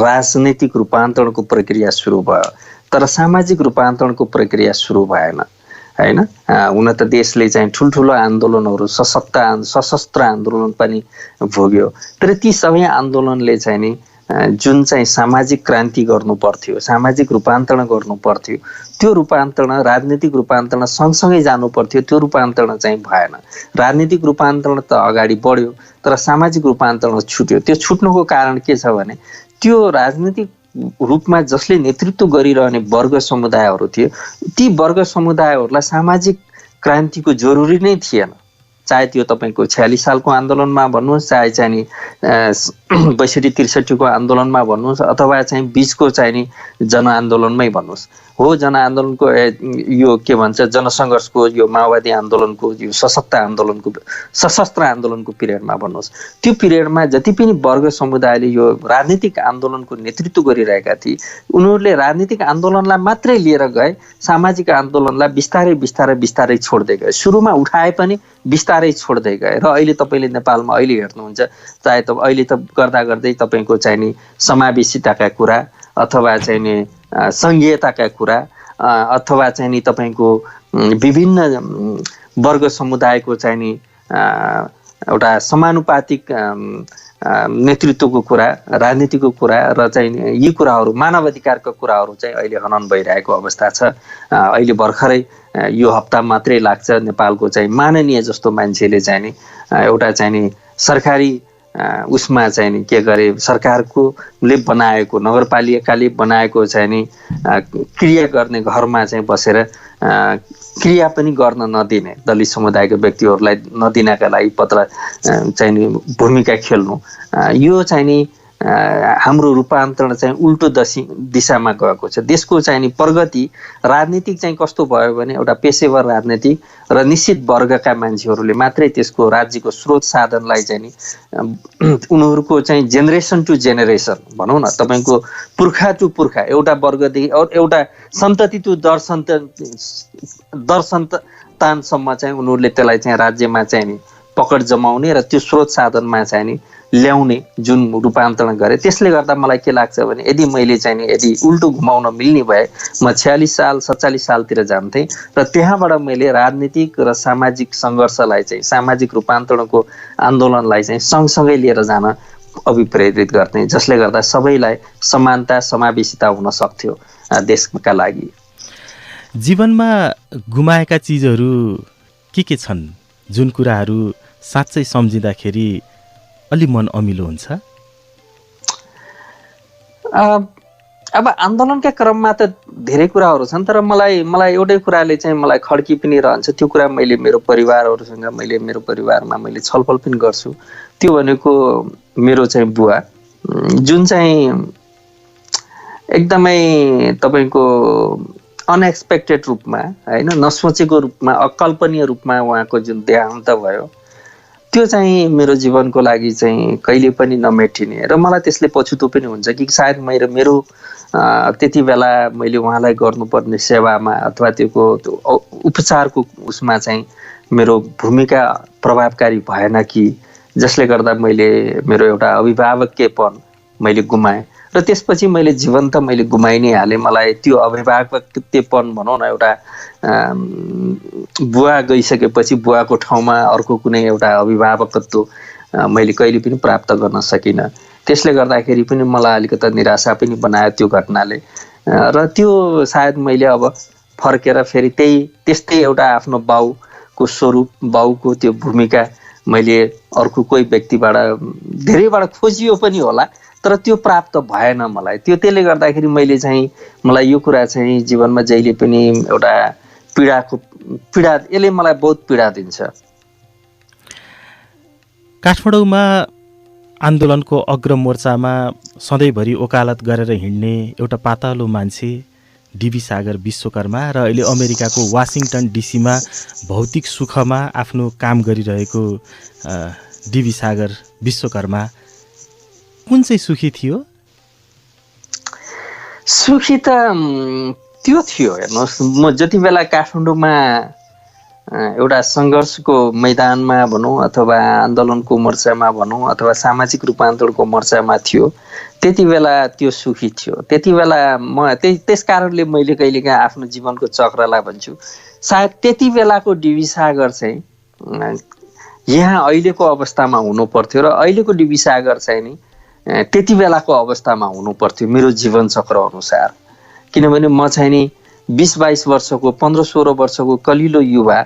राजनैतिक रूपान्तरणको प्रक्रिया सुरु भयो तर सामाजिक रूपान्तरणको प्रक्रिया सुरु भएन हैन हुन त देशले चाहिँ ठुल्ठुलो आन्दोलनहरू सशस्त्र आन्दोलन पनि भोग्यो तर ती सबै आन्दोलनले चाहिँ नि जुन चाहिँ सामाजिक क्रान्ति गर्नु पर्थ्यो सामाजिक रूपान्तरण गर्नु पर्थ्यो त्यो रूपान्तरण राजनीतिक रूपान्तरण सँगसँगै जानु पर्थ्यो त्यो रूपान्तरण चाहिँ भएन राजनीतिक रूपान्तरण त अगाडि बढ्यो तर सामाजिक रूपान्तरण छुट्यो त्यो छुट्नुको कारण के छ भने त्यो राजनीतिक रूपमा जसले नेतृत्व गरिरहने वर्ग समुदायहरू थिए ती वर्ग समुदायहरूलाई सामाजिक क्रान्तिको जरुरी नै थिएन चाहे त्यो तपाईँको 46 सालको आन्दोलनमा भन्नुहोस् चाहे चाहिँ नि 62-63 को आन्दोलनमा भन्नुहोस् अथवा चाहिँ बीचको चाहिँ नि जनआन्दोलनमै भन्नुहोस् हो जनआन्दोलनको यो के भन्छ जनसङ्घर्षको यो माओवादी आन्दोलनको यो सशस्त्र आन्दोलनको पिरियडमा भन्नुहोस् त्यो पिरियडमा जति पनि वर्ग समुदायले यो राजनीतिक आन्दोलनको नेतृत्व गरिरहेका थिए उनीहरूले राजनीतिक आन्दोलनलाई मात्रै लिएर गए सामाजिक आन्दोलनलाई बिस्तारै छोड्दै गए सुरुमा उठाए पनि बिस्तारै छोड्दै गए र अहिले तपाईँले नेपालमा अहिले हेर्नुहुन्छ चाहे त अहिले त गर्दा गर्दै तपाईँको चाहिँ नि समावेशिताका कुरा अथवा चाहिँ नि संघीयताका कुरा अथवा चाहिँ नि तपाईँको विभिन्न वर्ग समुदायको चाहिँ नि एउटा समानुपातिक नेतृत्वको कुरा राजनीतिको कुरा र चाहिँ यी कुराहरू मानव अधिकारका कुराहरू चाहिँ अहिले हनन भइरहेको अवस्था छ अहिले भर्खरै यो हप्ता मात्रै लाग्छ नेपालको चाहिँ माननीय जस्तो मान्छेले चाहिँ नि एउटा चाहिँ नि सरकारी उसमा चाहिँ नि के गरे सरकारकोले बनाएको नगरपालिकाले बनाएको चाहिँ नि क्रिया गर्ने घरमा चाहिँ बसेर क्रिया पनि गर्न नदिने दलित समुदायका व्यक्तिहरूलाई नदिनका लागि पत्र चाहिँ नि भूमिका खेल्नु यो चाहिँ नि हाम्रो रूपान्तरण चाहिँ उल्टो दिशामा गएको छ देशको चाहिँ नि प्रगति राजनीतिक चाहिँ कस्तो भयो भने एउटा पेशेवर राजनीतिक र निश्चित वर्गका मान्छेहरूले मात्रै त्यसको राज्यको स्रोत साधनलाई चाहिँ नि उनीहरूको चाहिँ जेनेरेसन टु जेनेरेसन भनौँ न तपाईँको पुर्खा टु पुर्खा एउटा वर्गदेखि एउटा सन्तति टु दर्शनतानसम्म चाहिँ उनीहरूले त्यसलाई चाहिँ राज्यमा चाहिँ नि पकड जमाउने र त्यो स्रोत साधनमा चाहिँ नि ल्याउने जुन रूपान्तरण गरे त्यसले गर्दा मलाई के लाग्छ भने यदि मैले चाहिँ नि यदि उल्टो घुमाउन मिल्ने भए म 46-47 सालतिर जान्थेँ र त्यहाँबाट मैले राजनीतिक र सामाजिक सङ्घर्षलाई चाहिँ सामाजिक रूपान्तरणको आन्दोलनलाई चाहिँ सँगसँगै लिएर जान अभिप्रेरित गर्ने जसले गर्दा सबैलाई समानता समावेशिता हुन सक्थ्यो देशका लागि जीवनमा गुमाएका चिजहरू के छन् जुन कुराहरू साँच्चै सम्झिँदाखेरि अलि मन अमिलो हुन्छ अब आन्दोलनका क्रममा त धेरै कुराहरू छन् तर मलाई एउटै कुराले चाहिँ मलाई खड्की पनि रहन्छ त्यो कुरा मैले मेरो परिवारहरूसँग मेरो परिवारमा मैले छलफल पनि गर्छु त्यो भनेको मेरो चाहिँ बुवा जुन चाहिँ एकदमै तपाईँको अनएक्सपेक्टेड रूपमा होइन, नसोचेको रूपमा, अकल्पनीय रूपमा उहाँको जुन देहान्त भयो त्यो चाहिँ मेरो जीवनको लागि चाहिँ कहिले पनि नमेटिने र मलाई त्यसले पछुतो पनि हुन्छ कि सायद मेरो त्यति बेला मैले उहाँलाई गर्नुपर्ने सेवामा अथवा त्यो उपचारको उसमा चाहिँ मेरो भूमिका प्रभावकारी भएन कि, जसले गर्दा मैले मेरो एउटा अभिभावककेपन मैले गुमाएँ र त्यसपछि मैले जीवन त मैले गुमाइ नै हालेँ। मलाई त्यो अभिभावकत्वपन भनौँ न, एउटा बुवा गइसकेपछि बुवाको ठाउँमा अर्को कुनै एउटा अभिभावकत्व मैले कहिले पनि प्राप्त गर्न सकिनँ। त्यसले गर्दाखेरि पनि मलाई अलिकति निराशा पनि बनायो त्यो घटनाले र त्यो सायद मैले अब फर्केर फेरि त्यस्तै एउटा आफ्नो बाउको स्वरूप, बाउको त्यो भूमिका मैले अर्को कोही व्यक्तिबाट धेरैबाट खोजियो पनि होला तर त्यो प्राप्त भएन मलाई। त्यसले गर्दाखेरि मलाई यो कुरा चाहिँ जीवनमा जहिले पनि एउटा पीडा यसले मलाई बहुत पीडा दिन्छ। काठमाडौँमा आन्दोलनको अग्रमोर्चामा सधैँभरि ओकालत गरेर हिँड्ने एउटा पातलो मान्छे डिबी सागर विश्वकर्मा र अहिले अमेरिकाको वासिङटन डिसीमा भौतिक सुखमा आफ्नो काम गरिरहेको डिबी सागर विश्वकर्मा कुन चाहिँ सुखी थियो? सुखी त त्यो थियो, हेर्नुहोस्, म जति बेला काठमाडौँमा एउटा सङ्घर्षको मैदानमा भनौँ अथवा आन्दोलनको मोर्चामा भनौँ अथवा सामाजिक रूपान्तरणको मोर्चामा थियो त्यति बेला त्यो सुखी थियो। त्यति बेला म त्यस कारणले मैले कहिलेकाहीँ आफ्नो जीवनको चक्रलाई भन्छु सायद त्यति बेलाको डिबी सागर चाहिँ यहाँ अहिलेको अवस्थामा हुनु पर्थ्यो र अहिलेको डिबी सागर चाहिँ नि त्यति बेलाको अवस्थामा हुनु पर्थ्यो मेरो जीवन चक्र अनुसार। किनभने म चाहिँ नि 20-22 वर्षको 15-16 वर्षको कलिलो युवा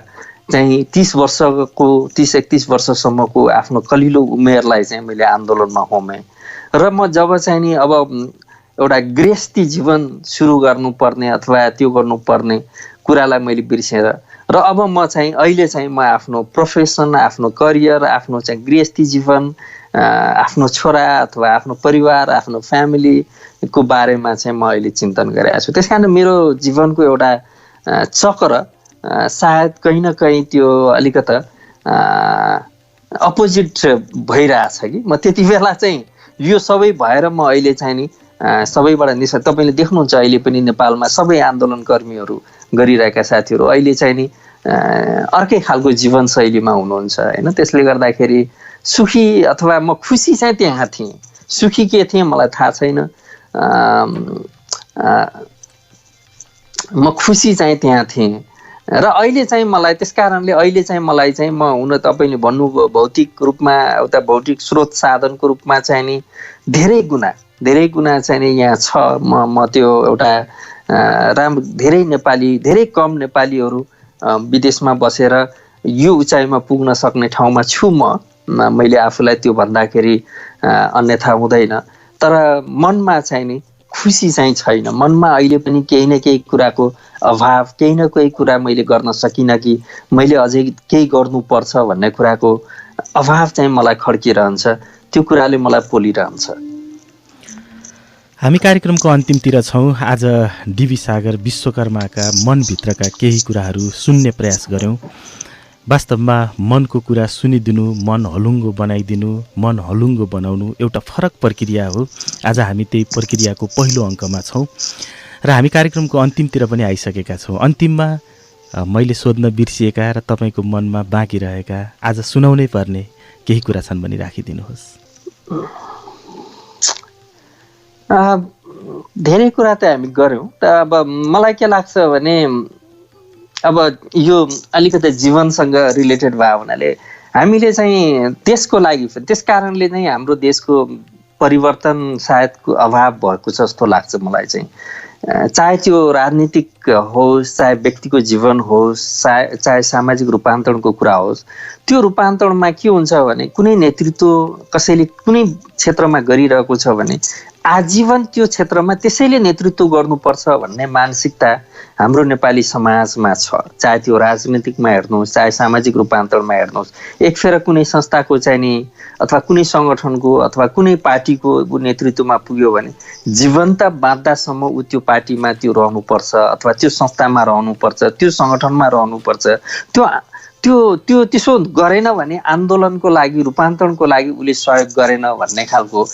चाहिँ 30-31 वर्षसम्मको आफ्नो कलिलो उमेरलाई चाहिँ मैले आन्दोलनमा होमेँ र म जब चाहिँ नि अब एउटा गृहस्थी जीवन सुरु गर्नुपर्ने अथवा त्यो गर्नुपर्ने कुरालाई मैले बिर्सेर र अब म चाहिँ अहिले चाहिँ म आफ्नो प्रोफेसन, आफ्नो करियर, आफ्नो चाहिँ गृहस्थी जीवन, आफ्नो छोरा अथवा आफ्नो परिवार, आफ्नो फ्यामिलीको बारेमा चाहिँ म अहिले चिन्तन गरिरहेको छु। त्यस कारण मेरो जीवनको एउटा चक्र सायद कहीँ न कहीँ त्यो अलिकता अपोजिट भइरहेछ कि म त्यति बेला चाहिँ यो सबै भएर म अहिले चाहिँ नि सबैबाट तपाईँले देख्नुहुन्छ अहिले पनि नेपालमा सबै आन्दोलनकर्मीहरू गरिरहेका साथीहरू अहिले चाहिँ नि अर्कै खालको जीवनशैलीमा हुनुहुन्छ होइन। त्यसले गर्दाखेरि सुखी अथवा म खुसी चाहिँ त्यहाँ थिएँ, सुखी के थिएँ मलाई थाहा छैन, म खुसी चाहिँ त्यहाँ थिएँ र अहिले चाहिँ मलाई त्यस कारणले अहिले चाहिँ मलाई चाहिँ म हुन तपाईँले भन्नुभयो भौतिक रूपमा एउटा भौतिक स्रोत साधनको रूपमा चाहिँ नि धेरै गुणा चाहिँ नि यहाँ छ। म त्यो एउटा धेरै कम नेपालीहरू विदेशमा बसेर यो उचाइमा पुग्न सक्ने ठाउँमा छु मैले आफूलाई त्यो भन्दाखेरि अन्यथा हुँदैन। तर मनमा चाहिँ नि खुसी चाहिँ छैन, मनमा अहिले पनि केही न केही कुराको अभाव, केही न केही कुरा मैले गर्न सकिनँ कि मैले अझै केही गर्नुपर्छ भन्ने कुराको अभाव चाहिँ मलाई खड्किरहन्छ, त्यो कुराले मलाई पोलिरहन्छ। हामी कार्यक्रमको अन्तिमतिर छौँ। आज डिबी सागर विश्वकर्माका मनभित्रका केही कुराहरू सुन्ने प्रयास गऱ्यौँ। वास्तवमा मनको कुरा सुनिदिनु, मन हलुङ्गो बनाइदिनु, मन हलुङ्गो बनाउनु एउटा फरक प्रक्रिया हो। आज हामी त्यही प्रक्रियाको पहिलो अङ्कमा छौँ र हामी कार्यक्रमको अन्तिमतिर पनि आइसकेका छौँ। अन्तिममा मैले सोध्न बिर्सिएका र तपाईँको मनमा बाँकी रहेका आज सुनाउनै पर्ने केही कुरा छन् भने राखिदिनुहोस्। धेरै कुरा त हामी गऱ्यौँ। अब मलाई के लाग्छ भने अब यो अलिकति जीवनसँग रिलेटेड भयो हुनाले हामीले चाहिँ देशको लागि त्यस कारणले चाहिँ हाम्रो देशको परिवर्तन सायदको अभाव भएको जस्तो लाग्छ मलाई चाहिँ। चाहे त्यो राजनीतिक होस्, चाहे व्यक्तिको जीवन होस्, चाहे सामाजिक रूपान्तरणको कुरा होस्, त्यो रूपान्तरणमा के हुन्छ भने कुनै नेतृत्व कसैले कुनै क्षेत्रमा गरिरहेको छ भने आजीवन त्यो क्षेत्रमा त्यसैले नेतृत्व गर्नुपर्छ भन्ने मानसिकता हाम्रो नेपाली समाजमा छ। चाहे त्यो राजनीतिकमा हेर्नुहोस्, चाहे सामाजिक रूपान्तरणमा हेर्नुहोस्, एक फेर कुनै संस्थाको चाहिँ नि अथवा कुनै सङ्गठनको अथवा कुनै पार्टीको नेतृत्वमा पुग्यो भने जीवन्त बाँच्दासम्म ऊ त्यो पार्टीमा त्यो रहनुपर्छ अथवा त्यो संस्थामा रहनुपर्छ, त्यो सङ्गठनमा रहनुपर्छ। त्यसो गरेन भने आन्दोलनको लागि, रूपान्तरणको लागि उसले सहयोग गरेन भन्ने खालको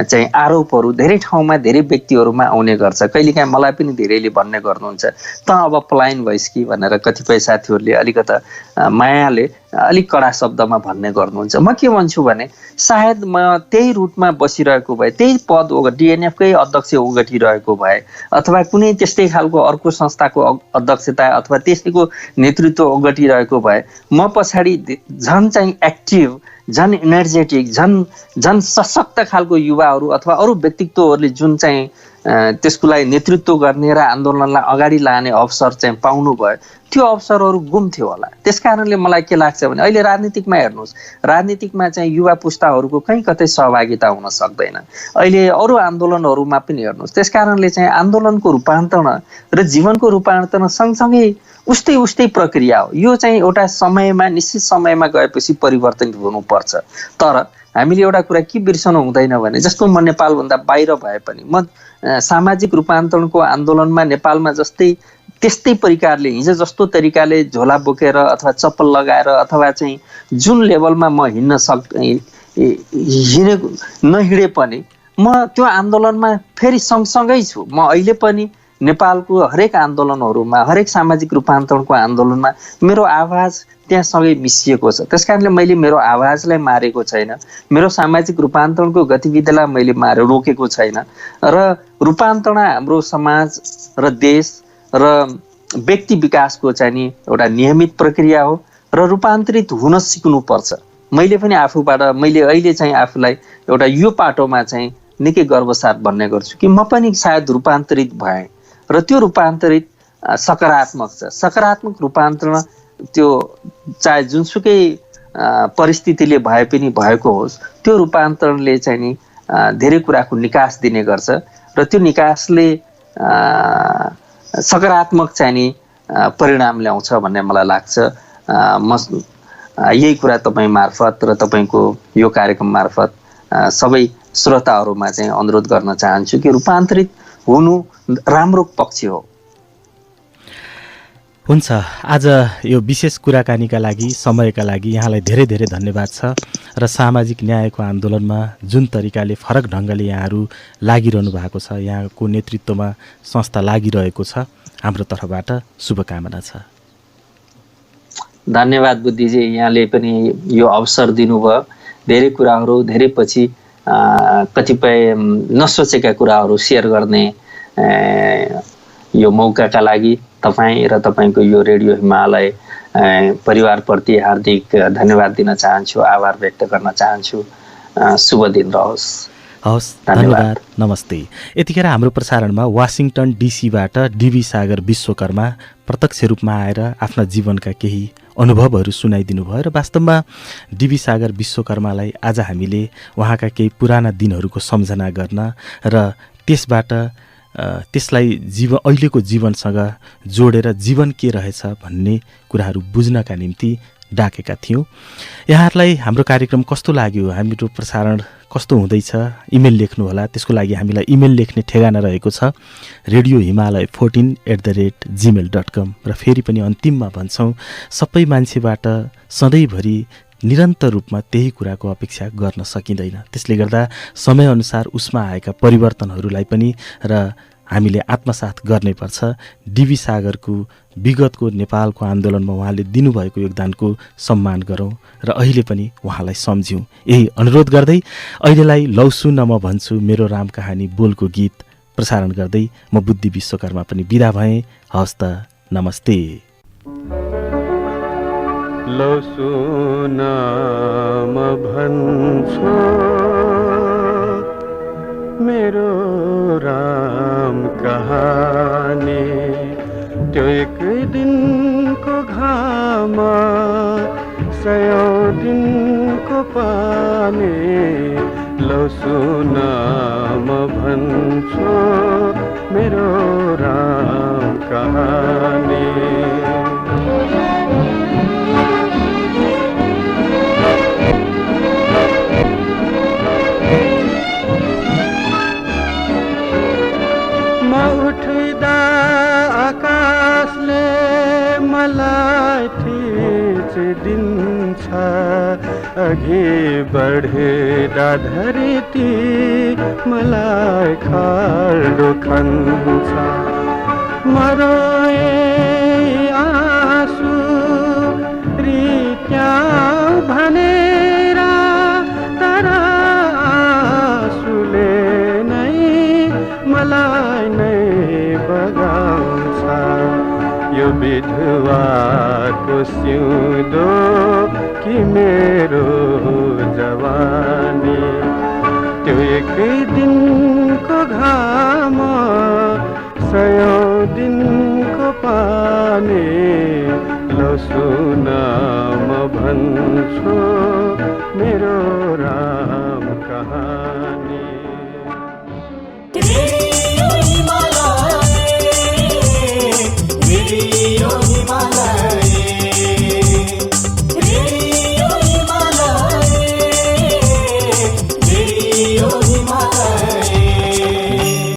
चाहिँ आरोपहरू धेरै ठाउँमा, धेरै व्यक्तिहरूमा आउने गर्छ। कहिलेकाहीँ मलाई पनि धेरैले भन्ने गर्नुहुन्छ, त अब पलायन भइस् कि भनेर कतिपय साथीहरूले अलिकता मायाले अलिक कडा शब्दमा भन्ने गर्नुहुन्छ। म के भन्छु भने सायद म त्यही रुटमा बसिरहेको भए, त्यही पद डिएनएफकै अध्यक्ष ओगटिरहेको भए अथवा कुनै त्यस्तै खालको अर्को संस्थाको अध्यक्षता अथवा त्यसैको नेतृत्व ओगटिरहेको भए म पछाडि झन् चाहिँ एक्टिभ, झन् इनर्जेटिक, झन् सशक्त खालको युवाहरू अथवा अरू व्यक्तित्वहरूले जुन चाहिँ त्यसको लागि नेतृत्व गर्ने र आन्दोलनलाई अगाडि लाने अवसर चाहिँ पाउनु भयो, त्यो अवसरहरू गुम्थ्यो होला। त्यस कारणले मलाई के लाग्छ भने अहिले राजनीतिकमा हेर्नुहोस्, राजनीतिकमा चाहिँ युवा पुस्ताहरूको कहीँ कतै सहभागिता हुन सक्दैन। अहिले अरू आन्दोलनहरूमा पनि हेर्नुहोस्। त्यस कारणले चाहिँ आन्दोलनको रूपान्तरण र जीवनको रूपान्तरण सँगसँगै उस्तै प्रक्रिया हो। यो चाहिँ एउटा समयमा, निश्चित समयमा गएपछि परिवर्तन हुनुपर्छ। तर हामीले एउटा कुरा के बिर्सनु हुँदैन भने जस्तो म नेपालभन्दा बाहिर भए पनि म सामाजिक रूपान्तरणको आन्दोलनमा नेपालमा त्यस्तै प्रकारले हिजो जस्तो तरिकाले झोला बोकेर अथवा चप्पल लगाएर अथवा चाहिँ जुन लेभलमा म नहिँडे पनि म त्यो आन्दोलनमा फेरि सँगसँगै छु। म अहिले पनि नेपालको हरेक आन्दोलनहरूमा, हरेक सामाजिक रूपान्तरणको आन्दोलनमा मेरो आवाज त्यहाँसँगै मिसिएको छ। त्यसकारणले मैले मेरो आवाजलाई मारेको छैन, मेरो सामाजिक रूपान्तरणको गतिविधिलाई मैले रोकेको छैन। र रूपान्तरण हाम्रो समाज र देश र व्यक्ति विकासको चाहिँ नि एउटा नियमित प्रक्रिया हो र रूपान्तरित हुन सिक्नुपर्छ। मैले पनि मैले अहिले चाहिँ आफूलाई एउटा यो पाटोमा चाहिँ निकै गर्वसाथ भन्ने गर्छु कि म पनि सायद रूपान्तरित भएँ र त्यो रूपान्तरित सकारात्मक छ। सकारात्मक रूपान्तरण त्यो चाहे जुनसुकै परिस्थितिले भए पनि भएको होस्, त्यो रूपान्तरणले चाहिँ नि धेरै कुराको निकास दिने गर्छ र त्यो निकासले सकारात्मक चाहिँ नि परिणाम ल्याउँछ भन्ने मलाई लाग्छ। म यही कुरा तपाईँ मार्फत र तपाईँको यो कार्यक्रम मार्फत सबै श्रोताहरूमा चाहिँ अनुरोध गर्न चाहन्छु कि रूपान्तरित हुनु राम्रो पक्ष हो। हुन्छ, आज यो विशेष कुराकानीका लागि, समयका लागि यहाँलाई धेरै धेरै धन्यवाद छ। र सामाजिक न्यायको आन्दोलनमा जुन तरिकाले फरक ढङ्गले यहाँहरू लागिरहनु भएको छ, यहाँको नेतृत्वमा संस्था लागिरहेको छ, हाम्रो तर्फबाट शुभकामना छ। धन्यवाद बुद्धिजी, यहाँले पनि यो अवसर दिनुभयो। धेरै कुराहरू धेरै पछि कतिपय नसोचेका कुराहरू सेयर गर्ने यो मौकाका लागि तपाईँ र तपाईँको यो रेडियो हिमालय परिवारप्रति हार्दिक धन्यवाद दिन चाहन्छु, आभार व्यक्त गर्न चाहन्छु। शुभ दिन रहोस्। हवस्, धन्यवाद, नमस्ते। यतिखेर हाम्रो प्रसारणमा वासिङटन डिसीबाट डीबी सागर विश्वकर्मा प्रत्यक्ष रूपमा आएर आफ्ना जीवनका केही अनुभवहरू सुनाइदिनु भयो र वास्तवमा डीबी सागर विश्वकर्मालाई आज हामीले उहाँका केही पुराना दिनहरूको सम्झना गर्न र त्यसबाट त्यसलाई अहिलेको जीवनसँग जोडेर जीवन के रहेछ भन्ने कुराहरू बुझ्नका निम्ति डाकेका थियौँ। यहाँहरूलाई हाम्रो कार्यक्रम कस्तो लाग्यो, हाम्रो प्रसारण कस्तो हुँदैछ, इमेल लेख्नुहोला। त्यसको लागि हामीलाई इमेल लेख्ने ठेगाना रहेको छ radiohimalay14@gmail.com। र फेरि पनि अन्तिममा भन्छौँ, सबै मान्छेबाट सधैँभरि निरन्तर रूपमा त्यही कुराको अपेक्षा गर्न सकिँदैन। त्यसले गर्दा समयअनुसार उसमा आएका परिवर्तनहरूलाई पनि र हामीले आत्मसात गर्नैपर्छ। डीबी सागरको विगतको नेपालको आन्दोलनमा उहाँले दिनुभएको योगदानको सम्मान गरौँ र अहिले पनि उहाँलाई सम्झ्यौँ, यही अनुरोध गर्दै अहिलेलाई लौसु न म भन्छु मेरो राम कहानी बोलको गीत प्रसारण गर्दै म बुद्धि विश्वकर्मा पनि बिदा भएँ। हवस् त, नमस्ते। लौसु न म भन्छु मेरो राम कहानी त्यो एक दिनको घाम सयौं दिनको पानी लौ सुन म भन्छु मेरो राम कहानी आकाशले मलाई थिचिदिन्छ अघि बढेदा धरती मलाई खाल्डो खान्छ मरोए आँसु रित्या भनेर तर आँसुले नै मलाई नै बगाउँछ यो विधवाको सिउँदो कि मेरो जवानी त्यो एक दिनको घाम सयौं दिनको पानी लौ सुन म भन्छु मेरो राम